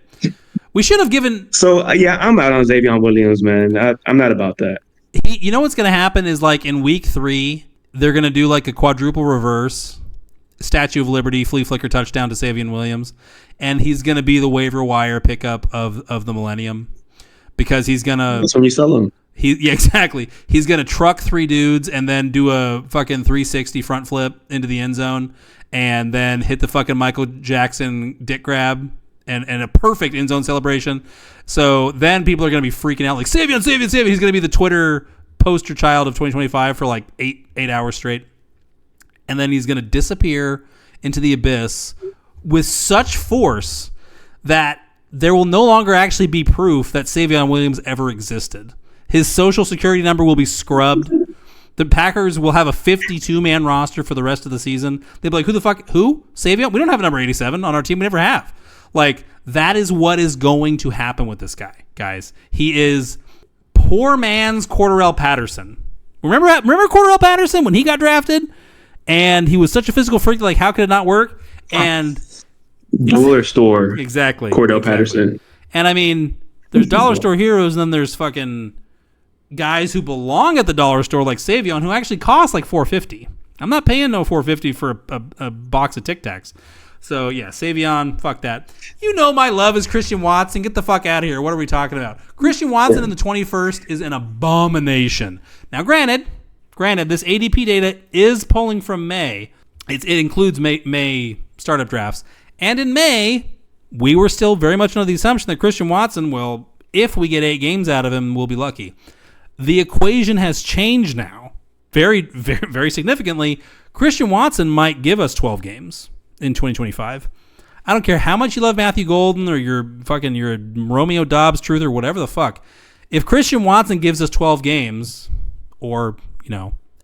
We should have given. So I'm out on Xavier Williams, man. I'm not about that. You know what's going to happen is like in week 3, they're going to do like a quadruple reverse, Statue of Liberty, flea flicker touchdown to Savion Williams, and he's going to be the waiver wire pickup of the millennium because he's going to. That's when you sell him. Yeah, exactly. He's going to truck 3 dudes and then do a fucking 360 front flip into the end zone and then hit the fucking Michael Jackson dick grab and a perfect end zone celebration. So then people are going to be freaking out like, Savion. He's going to be the Twitter poster child of 2025 for like 8 hours straight. And then he's going to disappear into the abyss with such force that there will no longer actually be proof that Savion Williams ever existed. His social security number will be scrubbed. The Packers will have a 52-man roster for the rest of the season. They'll be like, who the fuck? Who? Savion? We don't have a number 87 on our team. We never have. Like, that is what is going to happen with this guy, guys. He is poor man's Cordarrelle Patterson. Remember Cordarrelle Patterson when he got drafted? And he was such a physical freak, like, how could it not work? And dollar store. Exactly. Cordell Patterson. And I mean, there's dollar store heroes, and then there's fucking guys who belong at the dollar store like Savion who actually cost like $4.50. I'm not paying no $4.50 for a box of Tic Tacs. So yeah, Savion, fuck that. You know my love is Christian Watson. Get the fuck out of here. What are we talking about? Christian Watson in the 21st is an abomination. Now, granted, this ADP data is pulling from May. It includes May startup drafts. And in May, we were still very much under the assumption that Christian Watson will, if we get 8 games out of him, we'll be lucky. The equation has changed now very, very, very significantly. Christian Watson might give us 12 games in 2025. I don't care how much you love Matthew Golden or you're a Romeo Dobbs truth or whatever the fuck. If Christian Watson gives us 12 games, or,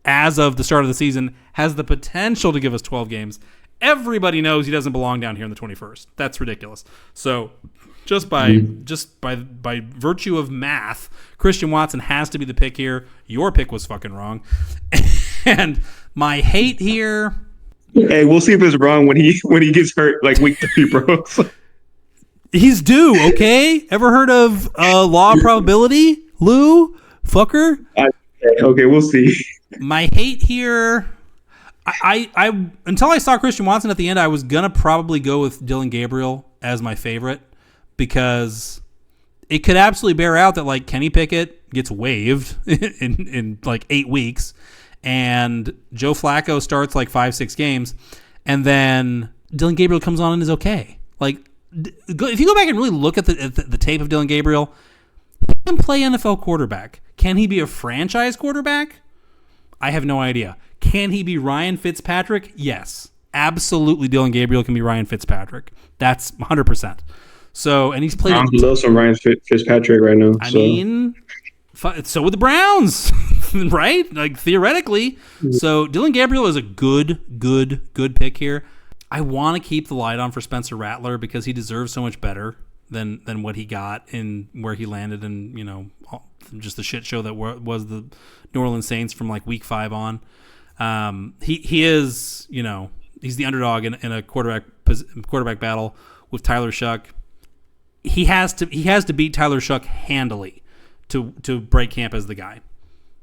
as of the start of the season, has the potential to give us 12 games, everybody knows he doesn't belong down here in the 21st. That's ridiculous. So just by virtue of math, Christian Watson has to be the pick here. Your pick was fucking wrong. And my hate here. Hey, we'll see if it's wrong when he gets hurt like week 3, bro. He's due, okay? Ever heard of law of probability, Lou? Fucker? Okay, we'll see. My hate here. I until I saw Christian Watson at the end, I was gonna probably go with Dillon Gabriel as my favorite because it could absolutely bear out that like Kenny Pickett gets waived in like 8 weeks, and Joe Flacco starts like 5-6 games, and then Dillon Gabriel comes on and is okay. Like if you go back and really look at the tape of Dillon Gabriel, he can play NFL quarterback. Can he be a franchise quarterback? I have no idea. Can he be Ryan Fitzpatrick? Yes. Absolutely, Dillon Gabriel can be Ryan Fitzpatrick. That's 100%. So, and he's played... I'm below some Ryan Fitzpatrick right now. I mean, so would the Browns, right? Like, theoretically. So, Dillon Gabriel is a good pick here. I want to keep the light on for Spencer Rattler because he deserves so much better than what he got in where he landed and, just the shit show that was the New Orleans Saints from like week 5 on. He is, he's the underdog in a quarterback battle with Tyler Shuck. He has to beat Tyler Shuck handily to break camp as the guy.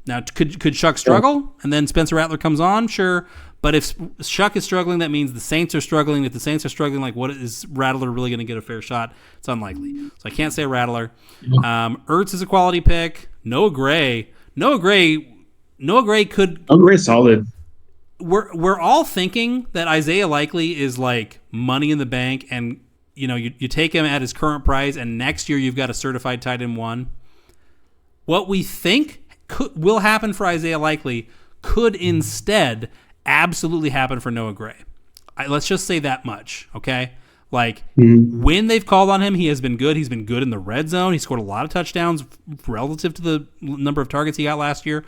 Now, could Shuck struggle and then Spencer Rattler comes on? Sure. But if Shuck is struggling, that means the Saints are struggling. If the Saints are struggling, like, what is Rattler really going to get a fair shot? It's unlikely. So I can't say Rattler. Ertz is a quality pick. Noah Gray could. Noah Gray's solid. We're all thinking that Isaiah Likely is like money in the bank, and you take him at his current price, and next year you've got a certified tight end 1. What we think will happen for Isaiah Likely could instead absolutely happen for Noah Gray. Let's just say that much, okay? Like, when they've called on him, he has been good. He's been good in the red zone. He scored a lot of touchdowns relative to the number of targets he got last year.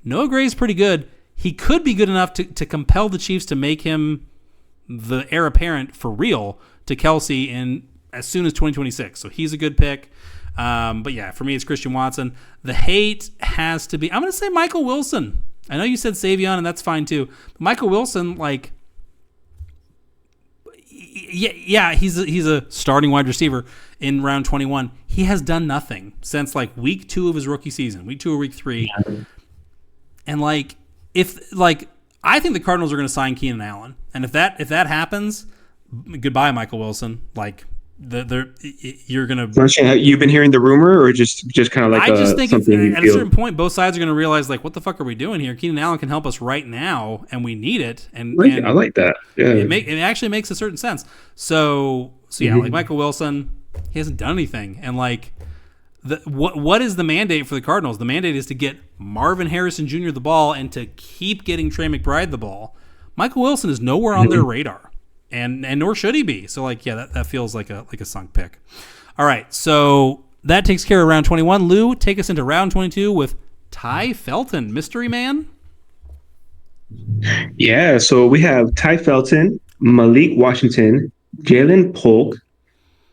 Noah Gray's pretty good. He could be good enough to compel the Chiefs to make him the heir apparent for real to Kelsey in as soon as 2026. So he's a good pick. But yeah, for me, it's Christian Watson. The hate has to be, I'm going to say Michael Wilson. I know you said Savion, and that's fine too. But Michael Wilson, like, yeah, he's a starting wide receiver in round 21. He has done nothing since like week 2 of his rookie season, week 2 or week 3. Yeah. And like, I think the Cardinals are going to sign Keenan Allen. And if that happens, goodbye, Michael Wilson. Like, you're going to... You've been hearing the rumor, or just kind of like I just think at a certain point, both sides are going to realize, like, what the fuck are we doing here? Keenan Allen can help us right now, and we need it. And I like that. Yeah. It actually makes a certain sense. So yeah, like Michael Wilson, he hasn't done anything. And, like, what is the mandate for the Cardinals? The mandate is to get Marvin Harrison Jr. the ball and to keep getting Trey McBride the ball. Michael Wilson is nowhere on their radar. And nor should he be. So, like, yeah, that feels like a sunk pick. All right, so that takes care of round 21. Lou, take us into round 22 with Ty Felton, mystery man. Yeah, so we have Ty Felton, Malik Washington, Jalen Polk,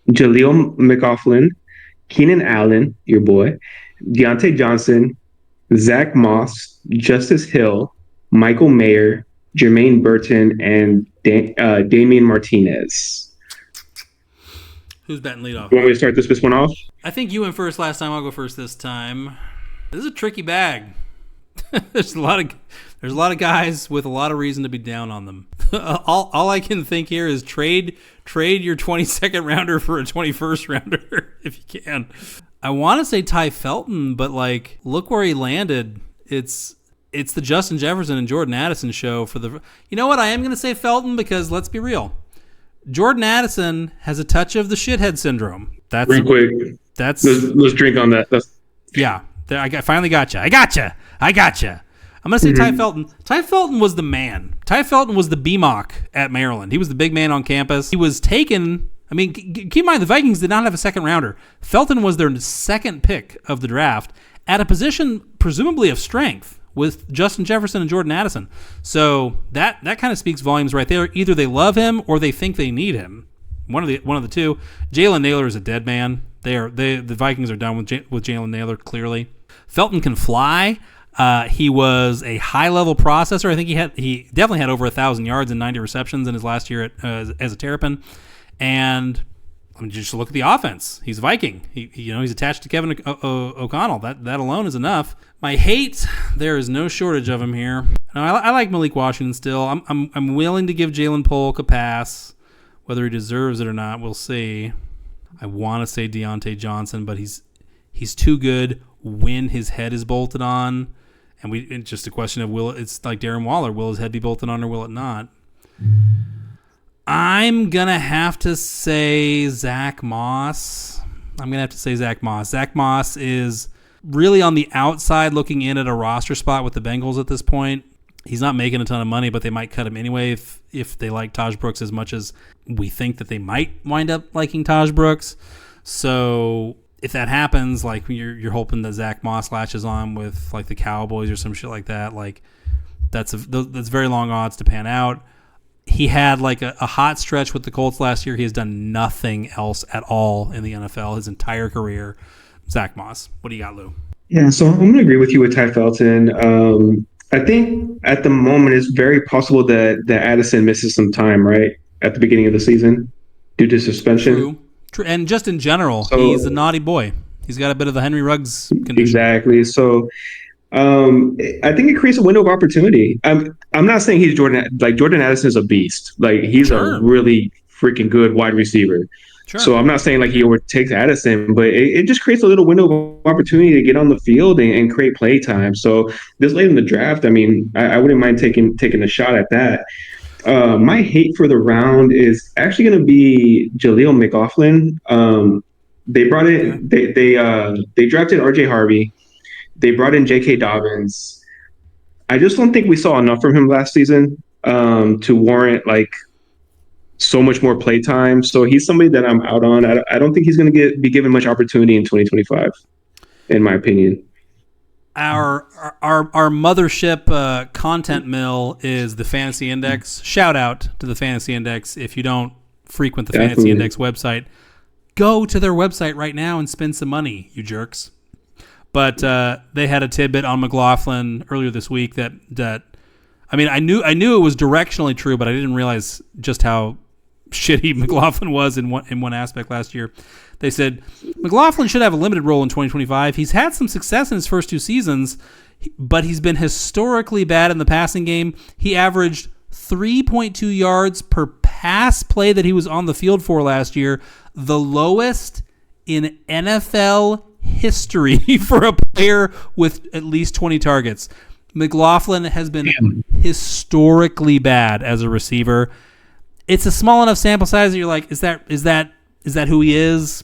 Jaleel McLaughlin, Keenan Allen, your boy, Deontay Johnson, Zach Moss, Justice Hill, Michael Mayer, Jermaine Burton, and Damian Martinez. Who's batting leadoff? You want me to start this one off? I think you went first last time. I'll go first this time. This is a tricky bag. There's a lot of guys with a lot of reason to be down on them. all I can think here is trade your 22nd rounder for a 21st rounder if you can. I want to say Ty Felton, but like, look where he landed. It's the Justin Jefferson and Jordan Addison show for the... You know what? I am going to say Felton because let's be real. Jordan Addison has a touch of the shithead syndrome. That's real quick. Let's drink on that. Yeah. I finally got you. I got you. I'm going to say Ty Felton. Ty Felton was the man. Ty Felton was the BMOC at Maryland. He was the big man on campus. He was taken... I mean, keep in mind, the Vikings did not have a second rounder. Felton was their second pick of the draft at a position presumably of strength, with Justin Jefferson and Jordan Addison. So that kind of speaks volumes right there. Either they love him or they think they need him. One of the two. Jalen Naylor is a dead man. The Vikings are done with Jalen Naylor, clearly. Felton can fly. He was a high-level processor. I think he definitely had over 1,000 yards and 90 receptions in his last year as a Terrapin. And I mean, just look at the offense. He's a Viking. He's attached to Kevin O'Connell. That alone is enough. My hate, there is no shortage of him here. Now, I like Malik Washington still. I'm willing to give Jalen Polk a pass. Whether he deserves it or not, we'll see. I want to say Deontay Johnson, but he's too good when his head is bolted on. And it's just a question of it's like Darren Waller. Will his head be bolted on or will it not? I'm going to have to say Zach Moss. Zach Moss is really on the outside looking in at a roster spot with the Bengals at this point. He's not making a ton of money, but they might cut him anyway if they like Taj Brooks as much as we think that they might wind up liking Taj Brooks. So if that happens, like you're hoping that Zach Moss latches on with like the Cowboys or some shit like that. Like that's very long odds to pan out. He had like a hot stretch with the Colts last year. He has done nothing else at all in the NFL his entire career. Zach Moss, what do you got, Lou? Yeah, so I'm going to agree with you with Ty Felton. I think at the moment it's very possible that Addison misses some time, right, at the beginning of the season due to suspension. True. And just in general, he's a naughty boy. He's got a bit of the Henry Ruggs condition. Exactly. So I think it creates a window of opportunity. I'm not saying he's Jordan. Like Jordan Addison is a beast. Like he's a really freaking good wide receiver. Sure. So I'm not saying like he overtakes Addison, but it just creates a little window of opportunity to get on the field and create play time. So this late in the draft, I mean, I wouldn't mind taking a shot at that. My hate for the round is actually going to be Jaleel McLaughlin. They brought in they drafted RJ Harvey. They brought in J.K. Dobbins. I just don't think we saw enough from him last season to warrant like so much more play time. So he's somebody that I'm out on. I don't think he's going to be given much opportunity in 2025, in my opinion. Our mothership content mill is the Fantasy Index. Shout out to the Fantasy Index. If you don't frequent the Fantasy Index website, go to their website right now and spend some money, you jerks. But they had a tidbit on McLaughlin earlier this week that I mean, I knew it was directionally true, but I didn't realize just how shitty McLaughlin was in one aspect last year. They said, McLaughlin should have a limited role in 2025. He's had some success in his first 2 seasons, but he's been historically bad in the passing game. He averaged 3.2 yards per pass play that he was on the field for last year, the lowest in NFL history for a player with at least 20 targets. McLaughlin has been historically bad as a receiver. It's a small enough sample size that you're like, is that who he is?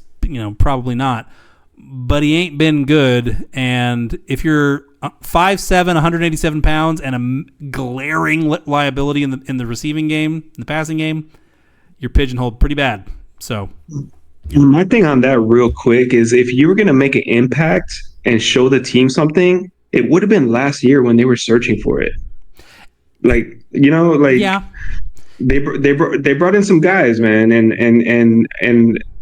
Probably not. But he ain't been good. And if you're 5'7", 187 pounds, and a glaring liability in the receiving game, in the passing game, you're pigeonholed pretty bad. So, my thing on that real quick is, if you were going to make an impact and show the team something, it would have been last year when they were searching for it. Yeah. They brought in some guys, man, and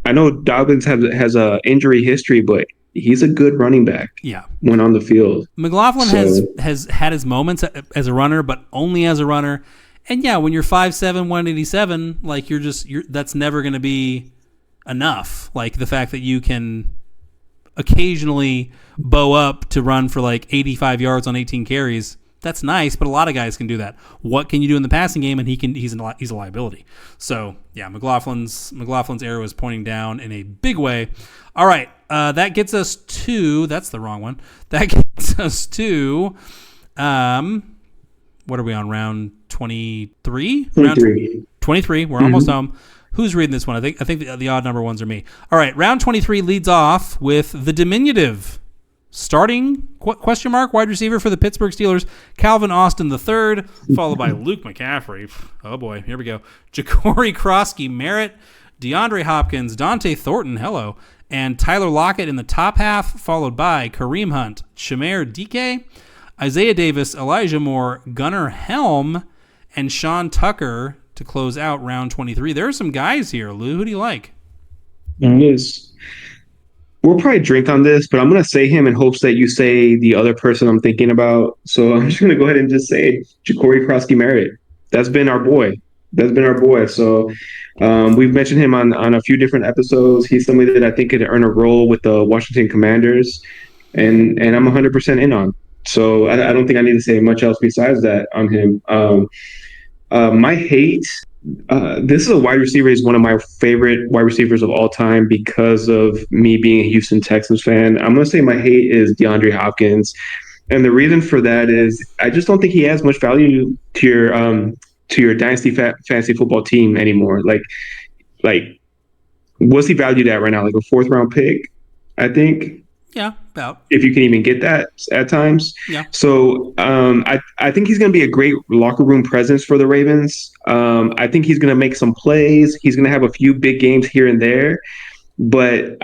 I know Dobbins has a injury history, but he's a good running back. Yeah, when on the field, McLaughlin has had his moments as a runner, but only as a runner. And yeah, when you're 5'7", 187, like you're that's never going to be enough. Like the fact that you can occasionally bow up to run for like 85 yards on 18 carries. That's nice, but a lot of guys can do that. What can you do in the passing game? And he's a liability. So yeah, McLaughlin's arrow is pointing down in a big way. All right, that gets us to, that's the wrong one. That gets us to, what are we on, round 23? 23. We're almost home. Who's reading this one? I think the odd number ones are me. All right, round 23 leads off with the diminutive starting question mark wide receiver for the Pittsburgh Steelers, Calvin Austin III, followed by Luke McCaffrey. Oh boy, here we go. Ja'Cory Croskey-Merritt, DeAndre Hopkins, Dante Thornton, hello, and Tyler Lockett in the top half, followed by Kareem Hunt, Shamar DK, Isaiah Davis, Elijah Moore, Gunnar Helm, and Sean Tucker to close out round 23. There are some guys here, Lou. Who do you like? There is. We'll probably drink on this, but I'm going to say him in hopes that you say the other person I'm thinking about. So I'm just going to go ahead and just say Ja'Cory Croskey-Merritt. That's been our boy. So we've mentioned him on a few different episodes. He's somebody that I think could earn a role with the Washington Commanders, and I'm 100% in on. So I don't think I need to say much else besides that on him. My hate, this is a wide receiver. He's one of my favorite wide receivers of all time because of me being a Houston Texans fan. I'm going to say my hate is DeAndre Hopkins. And the reason for that is I just don't think he has much value to your dynasty fantasy football team anymore. Like, what's he valued at right now? Like a 4th round pick, I think. Yeah, about. If you can even get that at times. Yeah. So I think he's going to be a great locker room presence for the Ravens. I think he's going to make some plays. He's going to have a few big games here and there, but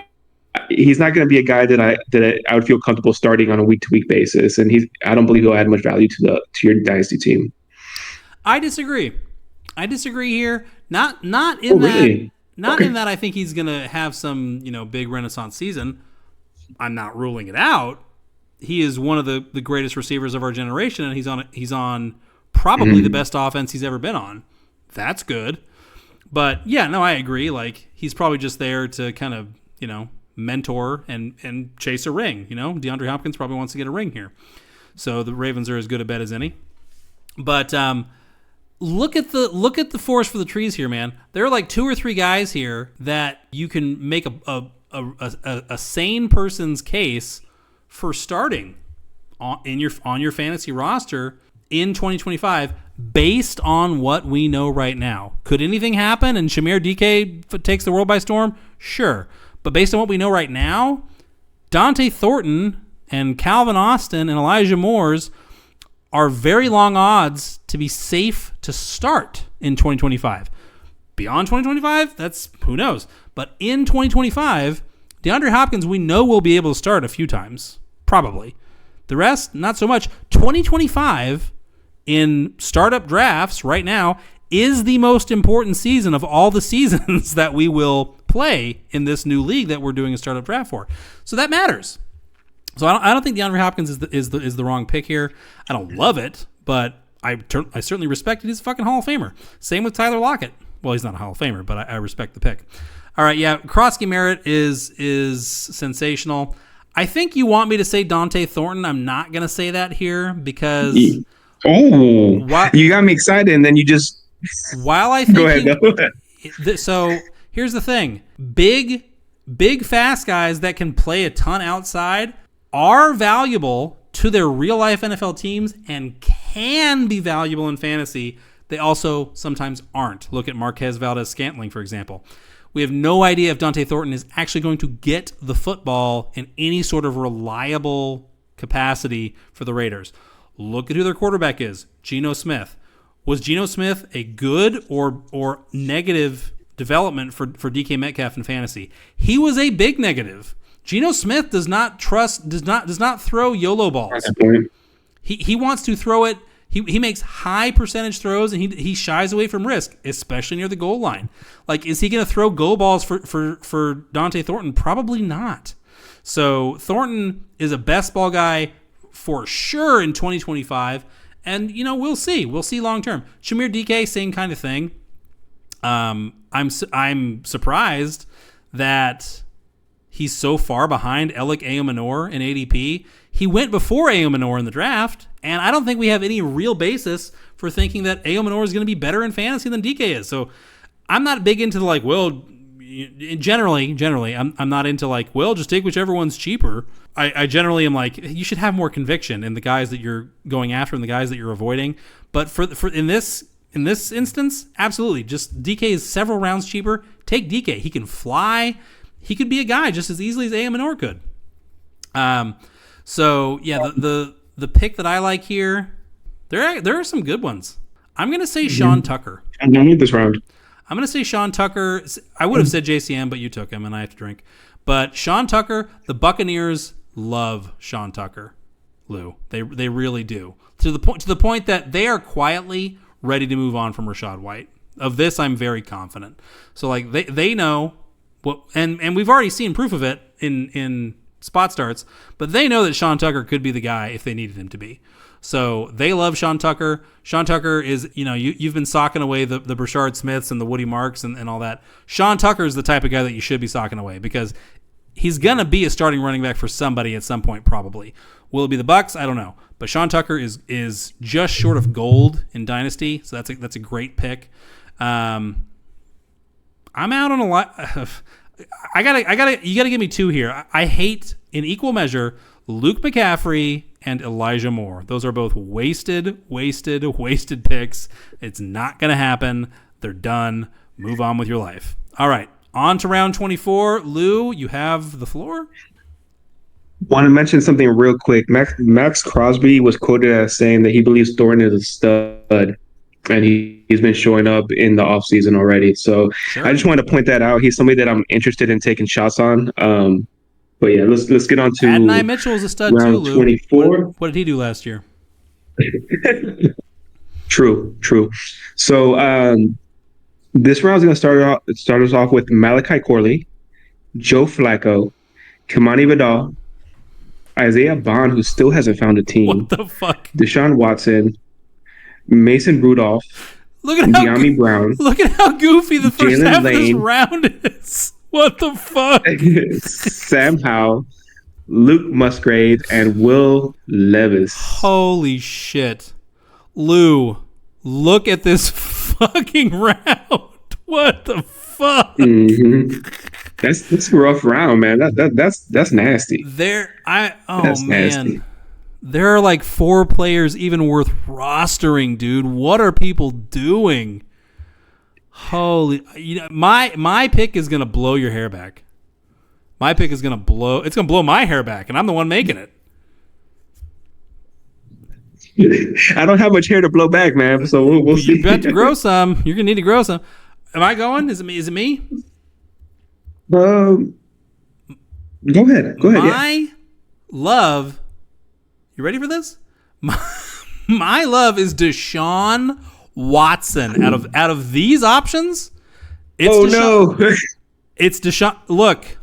he's not going to be a guy that I would feel comfortable starting on a week-to-week basis. And I don't believe he'll add much value to your dynasty team. I disagree here. Not in that. Not in that I think he's going to have some big renaissance season. I'm not ruling it out. He is one of the greatest receivers of our generation, and he's on probably the best offense he's ever been on. That's good. But yeah, no, I agree. Like, he's probably just there to kind of, mentor and chase a ring. DeAndre Hopkins probably wants to get a ring here. So the Ravens are as good a bet as any. But look at the forest for the trees here, man. There are like 2 or 3 guys here that you can make a sane person's case for starting on your fantasy roster in 2025 based on what we know right now. Could anything happen and Shamar DK takes the world by storm? Sure. But based on what we know right now, Dante Thornton and Calvin Austin and Elijah Moore's are very long odds to be safe to start in 2025. Beyond 2025, that's who knows. But in 2025, DeAndre Hopkins, we know will be able to start a few times, probably. The rest, not so much. 2025 in startup drafts right now is the most important season of all the seasons that we will play in this new league that we're doing a startup draft for. So that matters. So I don't think DeAndre Hopkins is the wrong pick here. I don't love it, but I certainly respect it. He's a fucking Hall of Famer. Same with Tyler Lockett. Well, he's not a Hall of Famer, but I respect the pick. All right, yeah, Croskey-Merritt is sensational. I think you want me to say Dante Thornton. I'm not going to say that here because... you got me excited, and then you just... While I think... Go ahead. So, here's the thing. Big, fast guys that can play a ton outside are valuable to their real-life NFL teams and can be valuable in fantasy. They also sometimes aren't. Look at Marquez Valdez-Scantling, for example. We have no idea if Dante Thornton is actually going to get the football in any sort of reliable capacity for the Raiders. Look at who their quarterback is, Geno Smith. Was Geno Smith a good or negative development for DK Metcalf in fantasy? He was a big negative. Geno Smith does not throw YOLO balls. He wants to throw it. He makes high percentage throws, and he shies away from risk, especially near the goal line. Like, is he going to throw goal balls for Dante Thornton? Probably not. So Thornton is a best ball guy for sure in 2025, and we'll see. We'll see long term. Shamir DK, same kind of thing. I'm surprised that he's so far behind Alec Ayomanor in ADP. He went before Ayomanor in the draft, and I don't think we have any real basis for thinking that Ayomanor is going to be better in fantasy than DK is. So I'm not big into generally, I'm not into just take whichever one's cheaper. I generally am like, you should have more conviction in the guys that you're going after and the guys that you're avoiding. But for in this instance, absolutely, just DK is several rounds cheaper. Take DK. He can fly. He could be a guy just as easily as Ayomanor could. So yeah, the pick that I like here, there are some good ones. I'm going to say Sean Tucker. I need this round. I'm going to say Sean Tucker. I would have said JCM, but you took him, and I have to drink. But Sean Tucker, the Buccaneers love Sean Tucker, Lou. They really do. To the point that they are quietly ready to move on from Rachaad White. Of this, I'm very confident. So they know what, and we've already seen proof of it in spot starts, but they know that Sean Tucker could be the guy if they needed him to be. So they love Sean Tucker. Sean Tucker is, you've been socking away the Brashard Smiths and the Woody Marks and all that. Sean Tucker is the type of guy that you should be socking away because he's going to be a starting running back for somebody at some point probably. Will it be the Bucs? I don't know. But Sean Tucker is just short of gold in Dynasty, so that's a great pick. I'm out on a lot. You gotta give me two here. I hate in equal measure Luke McCaffrey and Elijah Moore. Those are both wasted picks. It's not gonna happen. They're done. Move on with your life. All right, on to round 24. Lou, you have the floor. Want to mention something real quick. Max Crosby was quoted as saying that he believes Thornton is a stud. And he's been showing up in the offseason already. So sure. I just wanted to point that out. He's somebody that I'm interested in taking shots on. But yeah, let's get on to Adonai Mitchell is a stud round too, Lou. 24. What did he do last year? True. So this round is going to start us off with Malachi Corley, Joe Flacco, Kamani Vidal, Isaiah Bond, who still hasn't found a team. What the fuck? Deshaun Watson, Mason Rudolph, De'Ami Brown. Look at how goofy the first Jalen half Lane, of this round is. What the fuck? Sam Howell, Luke Musgrave, and Will Levis. Holy shit. Lou, look at this fucking round. What the fuck? Mm-hmm. That's a rough round, man. That's nasty. That's nasty. There are like 4 players even worth rostering, dude. What are people doing? Holy, my pick is gonna blow your hair back. My pick is gonna blow. It's gonna blow my hair back, and I'm the one making it. I don't have much hair to blow back, man. So we'll see. You got to grow some. You're gonna need to grow some. Am I going? Is it me? Is it me? Go ahead. My love. You ready for this? My love is Deshaun Watson. Out of these options, it's Deshaun. No. It's Deshaun. Look,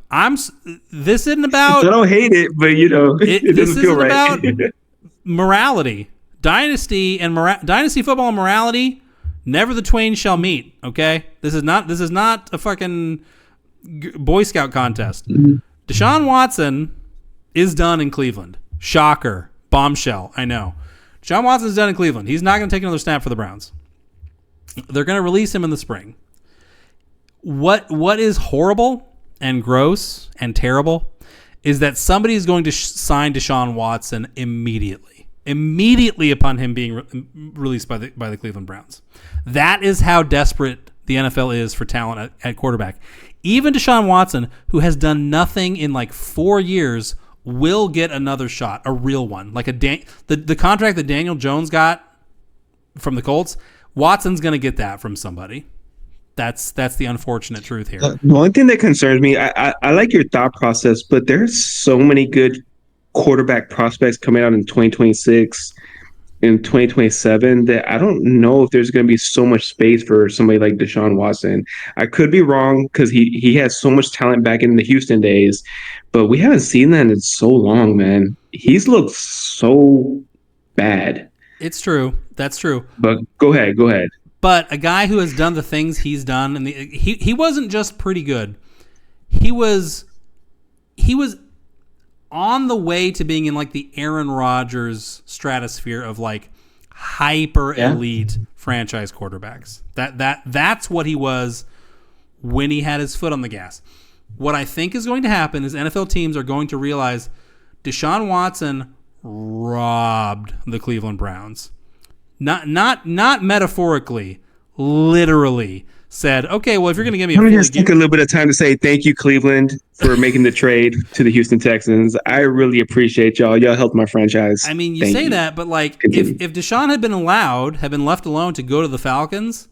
this isn't about. I don't hate it, but it doesn't feel right. This isn't about morality, dynasty football and morality. Never the twain shall meet. Okay, this is not a fucking Boy Scout contest. Deshaun Watson is done in Cleveland. Shocker. Bombshell. I know. Deshaun Watson's done in Cleveland. He's not going to take another snap for the Browns. They're going to release him in the spring. What is horrible and gross and terrible is that somebody is going to sign Deshaun Watson immediately upon him being released by the Cleveland Browns. That is how desperate the NFL is for talent at quarterback. Even Deshaun Watson, who has done nothing in like 4 years, will get another shot, a real one. Like the contract that Daniel Jones got from the Colts, Watson's going to get that from somebody. That's the unfortunate truth here. The one thing that concerns me, I like your thought process, but there's so many good quarterback prospects coming out in 2026 and 2027 that I don't know if there's going to be so much space for somebody like Deshaun Watson. I could be wrong because he has so much talent back in the Houston days, but we haven't seen that in so long, man. He's looked so bad. It's true. That's true. But go ahead. But a guy who has done the things he's done, and he wasn't just pretty good. He was on the way to being in like the Aaron Rodgers stratosphere of like hyper elite franchise quarterbacks. That's what he was when he had his foot on the gas. What I think is going to happen is NFL teams are going to realize Deshaun Watson robbed the Cleveland Browns. Not metaphorically, literally said, okay, well, if you're going to give me let me just take a little bit of time to say thank you, Cleveland, for making the trade to the Houston Texans. I really appreciate y'all. Y'all helped my franchise. I mean, you say that, but like if Deshaun had been left alone to go to the Falcons,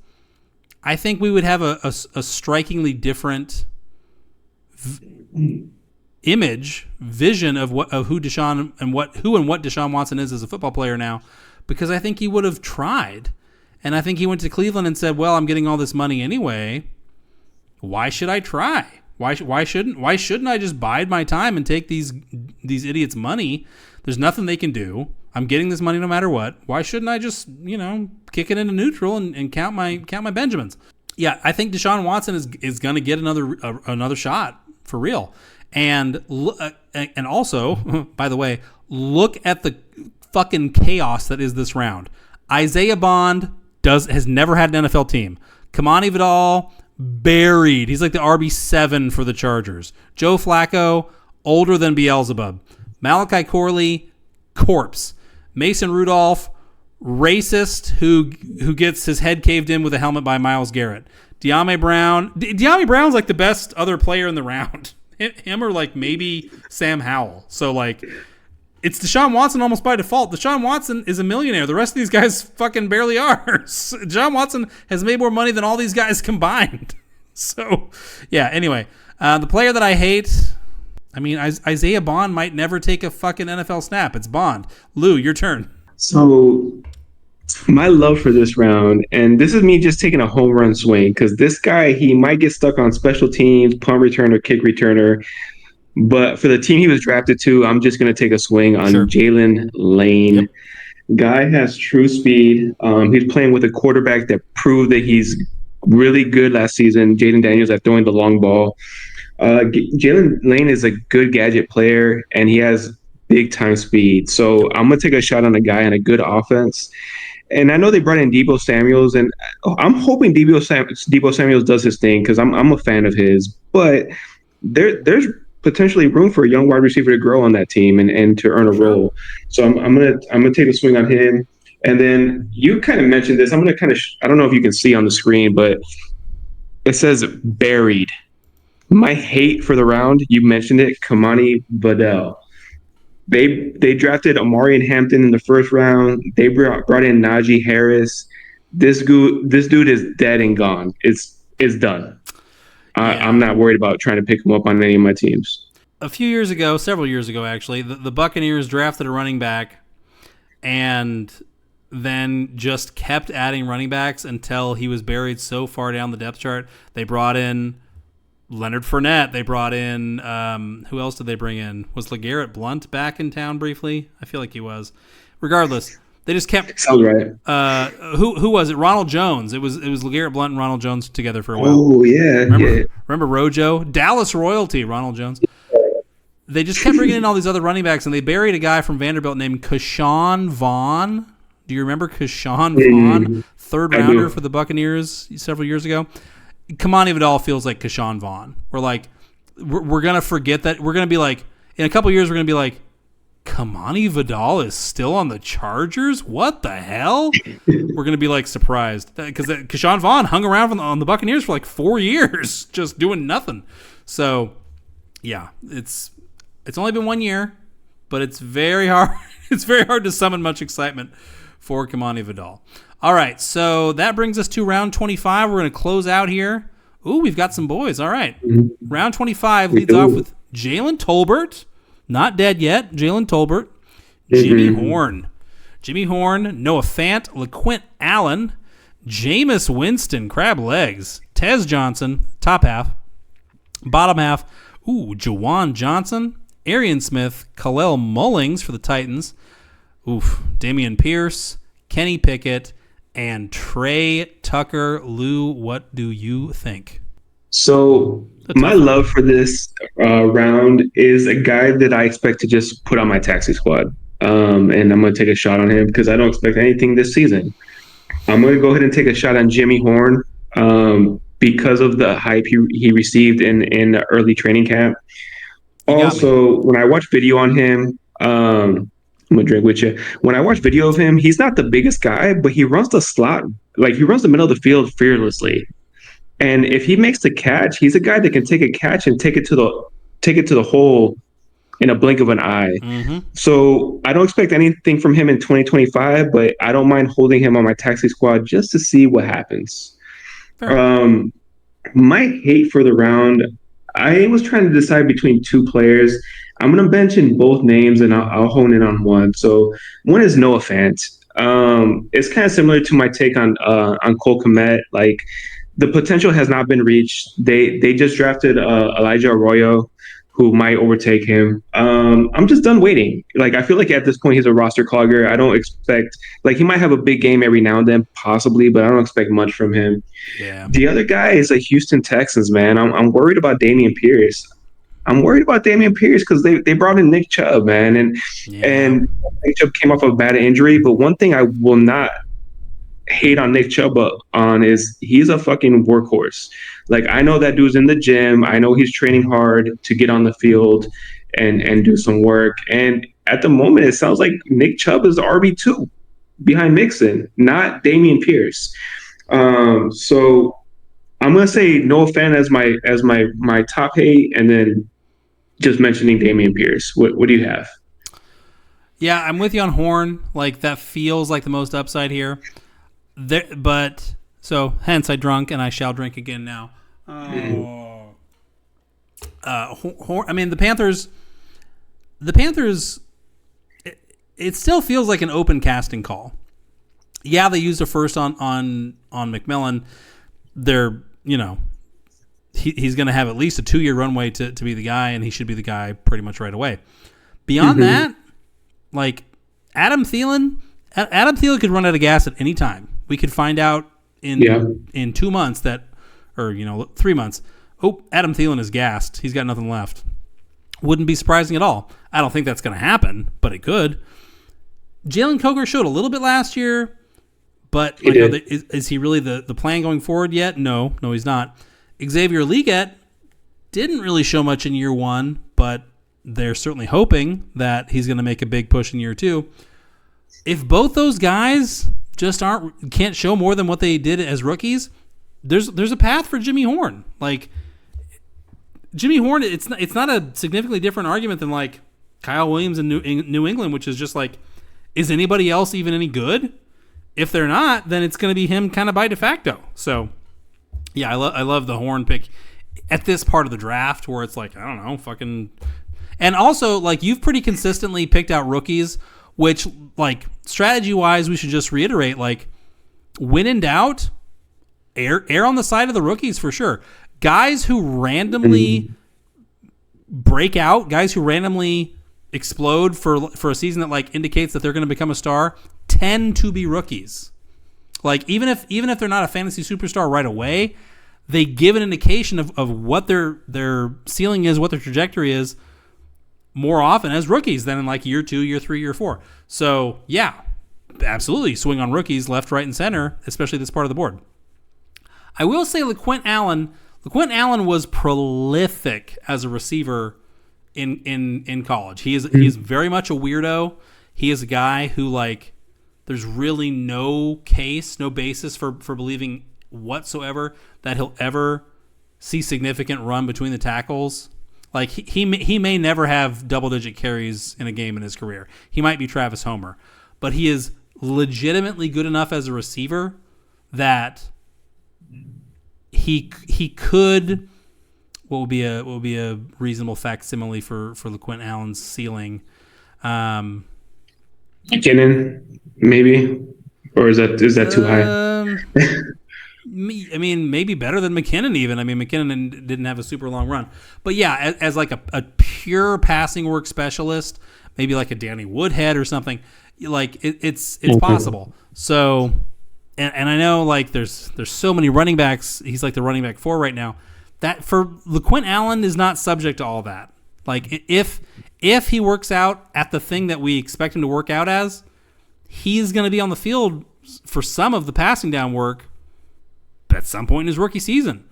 I think we would have a strikingly different vision of who Deshaun and what Deshaun Watson is as a football player now. Because I think he would have tried. And I think he went to Cleveland and said, well, I'm getting all this money anyway. Why should I try? Why shouldn't I just bide my time and take these idiots' money? There's nothing they can do. I'm getting this money no matter what. Why shouldn't I just, kick it into neutral and count my Benjamins? Yeah, I think Deshaun Watson is going to get another shot for real. And also, by the way, look at the fucking chaos that is this round. Isaiah Bond has never had an NFL team. Kamani Vidal buried. He's like the RB7 for the Chargers. Joe Flacco older than Beelzebub. Malachi Corley corpse. Mason Rudolph racist who gets his head caved in with a helmet by Myles Garrett. De'Ami Brown's like the best other player in the round. Him or like maybe Sam Howell. So like it's Deshaun Watson almost by default. Deshaun Watson is a millionaire. The rest of these guys fucking barely are. Deshaun Watson has made more money than all these guys combined. So, yeah, anyway. The player that I hate, Isaiah Bond might never take a fucking NFL snap. It's Bond. Lou, your turn. So, my love for this round, and this is me just taking a home run swing, because this guy, he might get stuck on special teams, punt returner, kick returner. But for the team he was drafted to, I'm just going to take a swing on Jalen Lane. Yep. Guy has true speed. He's playing with a quarterback that proved that he's really good last season. Jaden Daniels at throwing the long ball. Jalen Lane is a good gadget player, and he has big-time speed. So I'm going to take a shot on a guy and a good offense. And I know they brought in Deebo Samuels, and I'm hoping Deebo Samuels does his thing because I'm a fan of his. But there's potentially room for a young wide receiver to grow on that team and to earn a role. So I'm gonna take a swing on him. And then you kind of mentioned this. I'm gonna kind of I don't know if you can see on the screen, but it says buried. My hate for the round, you mentioned it, Kamani Vidal. They drafted Amari Hampton in the first round. They brought in Najee Harris. This dude is dead and gone. It's done. I'm not worried about trying to pick him up on any of my teams. Several years ago, actually, the Buccaneers drafted a running back and then just kept adding running backs until he was buried so far down the depth chart. They brought in Leonard Fournette. They brought in, who else did they bring in? Was LeGarrette Blount back in town briefly? I feel like he was. Regardless, They just kept. Sounds right. Who was it? Ronald Jones. It was LeGarrette Blount and Ronald Jones together for a while. Oh yeah. Remember Rojo, Dallas royalty, Ronald Jones. They just kept bringing in all these other running backs, and they buried a guy from Vanderbilt named Ke'Shawn Vaughn. Do you remember Ke'Shawn Vaughn, third rounder for the Buccaneers several years ago? Kamani Vidal feels like Ke'Shawn Vaughn. We're gonna forget that. We're gonna be like, in a couple years, we're gonna be like, Kamani Vidal is still on the Chargers? What the hell? We're going to be like surprised because Ke'Shawn Vaughn hung around on the Buccaneers for like 4 years just doing nothing. So, yeah, it's only been 1 year, but it's very hard. It's very hard to summon much excitement for Kamani Vidal. All right, so that brings us to round 25. We're going to close out here. Ooh, we've got some boys. All right. Round 25 leads off with Jalen Tolbert. Not dead yet. Jalen Tolbert. Jimmy Horn. Noah Fant. LaQuint Allen. Jameis Winston. Crab legs. Tez Johnson. Top half. Bottom half. Jawan Johnson. Arian Smith. Khalil Mullings for the Titans. Damian Pierce. Kenny Pickett. And Trey Tucker. Lou, what do you think? So my love for this round is a guy that I expect to just put on my taxi squad. And I'm going to take a shot on him because I don't expect anything this season. I'm going to go ahead and take a shot on Jimmy Horn because of the hype he received in the early training camp. Also, when I watch video on him, I'm going to drink with you. When I watch video of him, he's not the biggest guy, but he runs the slot. Like, he runs the middle of the field fearlessly. And if he makes the catch, he's a guy that can take a catch and take it to the hole in a blink of an eye. So I don't expect anything from him in 2025, but I don't mind holding him on my taxi squad just to see what happens. My hate for the round, I was trying to decide between two players. I'm going to mention both names and I'll hone in on one. So one is Noah Fant. It's kind of similar to my take on Cole Kmet. Like, the potential has not been reached. They just drafted Elijah Arroyo, who might overtake him. I'm just done waiting. Like, I feel like at this point he's a roster clogger. I don't expect, like, he might have a big game every now and then, possibly, but I don't expect much from him. Yeah. The other guy is like Houston Texans, man. I'm worried about Dameon Pierce. Because they brought in Nick Chubb, man, and Nick Chubb came off of a bad injury. But one thing I will not hate on Nick Chubb on is he's a fucking workhorse. Like, I know that dude's in the gym. I know he's training hard to get on the field and do some work. And at the moment, it sounds like Nick Chubb is the RB2 behind Mixon, not Dameon Pierce. So I'm gonna say Noah Fant as my top hate, and then just mentioning Dameon Pierce. What do you have? Yeah, I'm with you on Horn. Like, that feels like the most upside here. Hence I drunk and I shall drink again now. Horn, I mean, the Panthers. It still feels like an open casting call. Yeah, they used a first on McMillan. They're, he's going to have at least a 2-year runway to be the guy, and he should be the guy pretty much right away. Beyond that, like, Adam Thielen could run out of gas at any time. We could find out in 2 months or 3 months. Oh, Adam Thielen is gassed. He's got nothing left. Wouldn't be surprising at all. I don't think that's going to happen, but it could. Jalen Coker showed a little bit last year, but is he really the plan going forward yet? No, he's not. Xavier Legette didn't really show much in year one, but they're certainly hoping that he's going to make a big push in year two. If both those guys just can't show more than what they did as rookies, there's a path for Jimmy Horn. Like, Jimmy Horn, it's not a significantly different argument than like Kyle Williams in New England, which is just like, is anybody else even any good? If they're not, then it's going to be him kind of by de facto. So, yeah, I love the Horn pick at this part of the draft where it's like, I don't know, fucking. And also, like, you've pretty consistently picked out rookies, which, like, strategy-wise, we should just reiterate, like, when in doubt, err on the side of the rookies for sure. Guys who randomly break out, guys who randomly explode for a season that, like, indicates that they're going to become a star, tend to be rookies. Like even if they're not a fantasy superstar right away, they give an indication of what their ceiling is, what their trajectory is more often as rookies than in like year 2, year 3, year 4. So yeah, absolutely swing on rookies left, right, and center, especially this part of the board. I will say LeQuint Allen was prolific as a receiver in college. He is very much a weirdo. He is a guy who like there's really no basis for believing whatsoever that he'll ever see significant run between the tackles. Like he may never have double-digit carries in a game in his career. He might be Travis Homer, but he is legitimately good enough as a receiver that he could. What would be a reasonable facsimile for LeQuint Allen's ceiling? McKinnon, maybe, or is that too high? I mean, maybe better than McKinnon even. I mean, McKinnon didn't have a super long run. But yeah, as like a pure passing work specialist, maybe like a Danny Woodhead or something, like it's possible. So, and I know like there's so many running backs. He's like the running back 4 right now. That for LeQuint Allen is not subject to all that. Like if he works out at the thing that we expect him to work out as, he's going to be on the field for some of the passing down work at some point in his rookie season.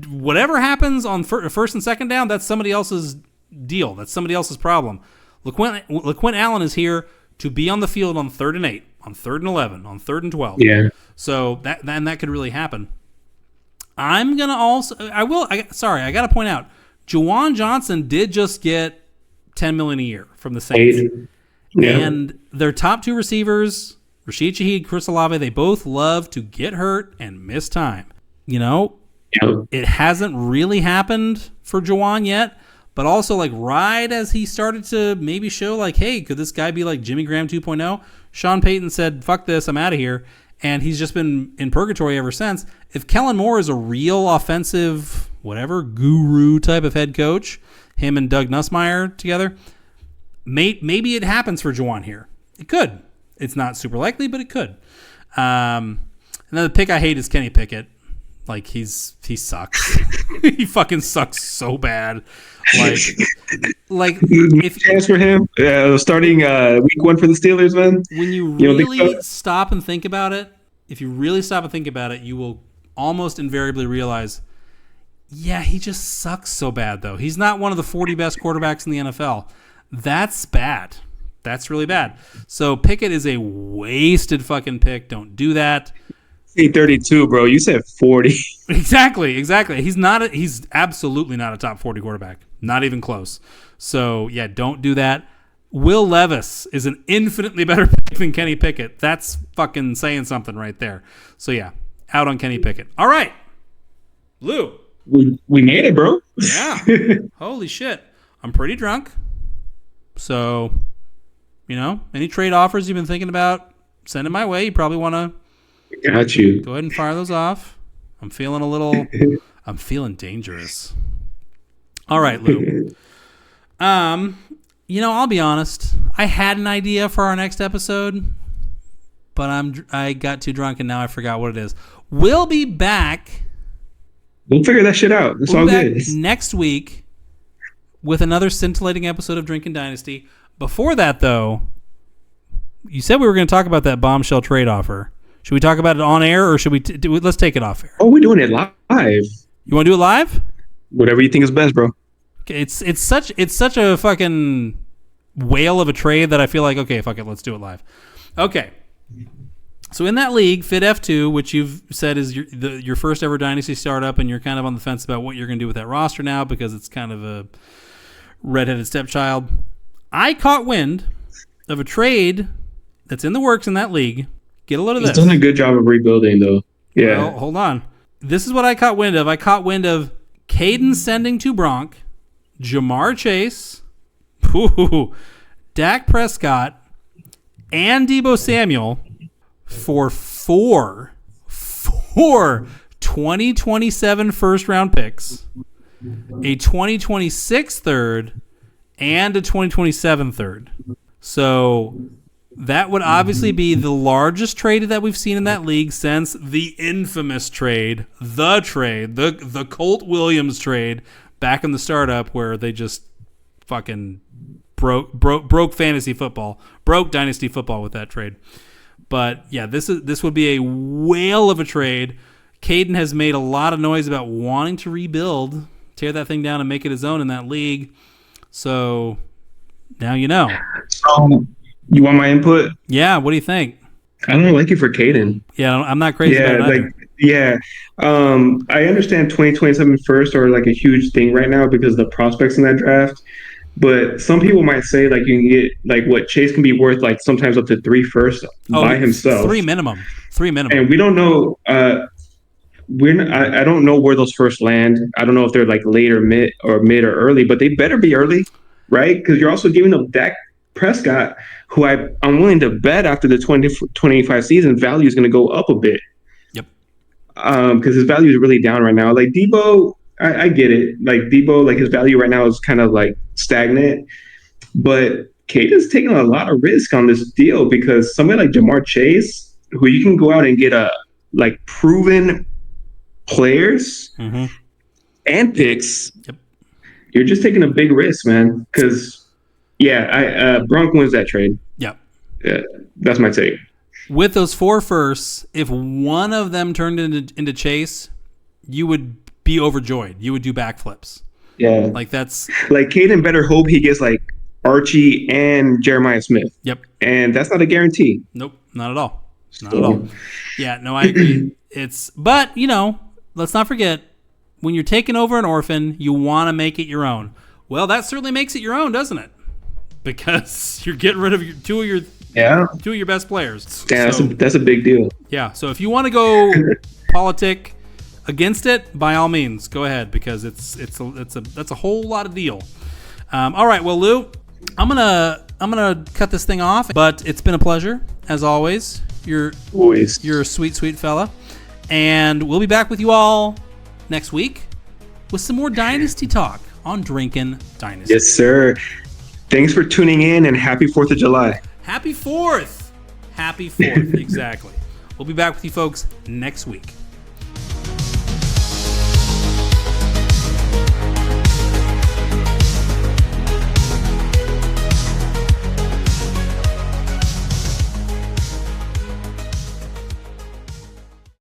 Whatever happens on first and second down, that's somebody else's deal. That's somebody else's problem. LeQuint Allen is here to be on the field on 3rd and 8, on 3rd and 11, on 3rd and 12. Yeah. So that could really happen. I'm going to also... I got to point out, Juwan Johnson did just get $10 million a year from the Saints. Yeah. And their top 2 receivers, Rashid Shaheed, Chris Olave, they both love to get hurt and miss time. You know, It hasn't really happened for Juwan yet, but also like right as he started to maybe show like, hey, could this guy be like Jimmy Graham 2.0? Sean Payton said, fuck this, I'm out of here. And he's just been in purgatory ever since. If Kellen Moore is a real offensive, whatever, guru type of head coach, him and Doug Nussmeier together, maybe it happens for Juwan here. It could. It's not super likely, but it could. And then the pick I hate is Kenny Pickett. Like he sucks. He fucking sucks so bad. Like if chance for him starting week 1 for the Steelers, man. When you really stop and think about it, you will almost invariably realize, yeah, he just sucks so bad though. He's not one of the 40 best quarterbacks in the NFL. That's bad. That's really bad. So Pickett is a wasted fucking pick. Don't do that. 32, bro. You said 40. Exactly. He's absolutely not a top 40 quarterback. Not even close. So, yeah, don't do that. Will Levis is an infinitely better pick than Kenny Pickett. That's fucking saying something right there. So, yeah, out on Kenny Pickett. All right. Lou. We made it, bro. Yeah. Holy shit. I'm pretty drunk. So, any trade offers you've been thinking about, send it my way. You probably want to got you. Go ahead and fire those off. I'm feeling I'm feeling dangerous. All right, Lou. I'll be honest. I had an idea for our next episode, but I got too drunk and now I forgot what it is. We'll be back. We'll figure that shit out. It's all good. Next week with another scintillating episode of Drinkin Dynasty. Before that, though, you said we were going to talk about that bombshell trade offer. Should we talk about it on air, or should we let's take it off air? Oh, we're doing it live. You want to do it live? Whatever you think is best, bro. Okay, it's such a fucking whale of a trade that I feel like, okay, fuck it, let's do it live. Okay. So in that league, Fit F2, which you've said is your first ever Dynasty startup, and you're kind of on the fence about what you're going to do with that roster now because it's kind of a redheaded stepchild. I caught wind of a trade that's in the works in that league. Get a load of this. He's done a good job of rebuilding, though. Yeah. Well, hold on. This is what I caught wind of. I caught wind of Caden sending to Bronk, Jamar Chase, Dak Prescott, and Deebo Samuel for four 2027 first-round picks, a 2026 third, and a 2027 third. So That would obviously be the largest trade that we've seen in that league since the infamous trade, the Colt Williams trade back in the startup, where they just fucking broke fantasy football, broke dynasty football with that trade. But yeah, this would be a whale of a trade. Caden has made a lot of noise about wanting to rebuild, tear that thing down and make it his own in that league. So now you know. So you want my input? Yeah, what do you think? I don't like it for Caden. Yeah, I'm not crazy about it either. I understand 2027 first are like a huge thing right now because of the prospects in that draft. But some people might say like you can get like what Chase can be worth like sometimes up to 3 firsts by himself. 3 minimum. And we don't know. I don't know where those first land. I don't know if they're like late or mid or early, but they better be early, right? Because you're also giving up Dak Prescott, who I'm willing to bet after the 2025 season value is going to go up a bit. Yep. Because his value is really down right now. Like Debo, I get it. Like Debo, like his value right now is kind of like stagnant, but Caden's taking a lot of risk on this deal because somebody like Jamar Chase, who you can go out and get a like proven players and picks. Yep. You're just taking a big risk, man. Because Bronk wins that trade. Yep. Yeah, that's my take. With those 4 firsts, if one of them turned into Chase, you would be overjoyed. You would do backflips. Yeah. Like that's like Caden better hope he gets like Archie and Jeremiah Smith. Yep. And that's not a guarantee. Nope, not at all. Not at all. Yeah, no, I agree. But let's not forget, when you're taking over an orphan, you want to make it your own. Well, that certainly makes it your own, doesn't it? Because you're getting rid of two of your best players. Yeah, that's a big deal. Yeah, so if you want to go politic against it, by all means, go ahead, because that's a whole lot of deal. All right, well, Lou, I'm gonna cut this thing off, but it's been a pleasure as always. You're a sweet fella, and we'll be back with you all next week with some more Dynasty talk on Drinkin Dynasty. Yes, sir. Thanks for tuning in, and happy 4th of July. Happy 4th. Exactly. We'll be back with you folks next week.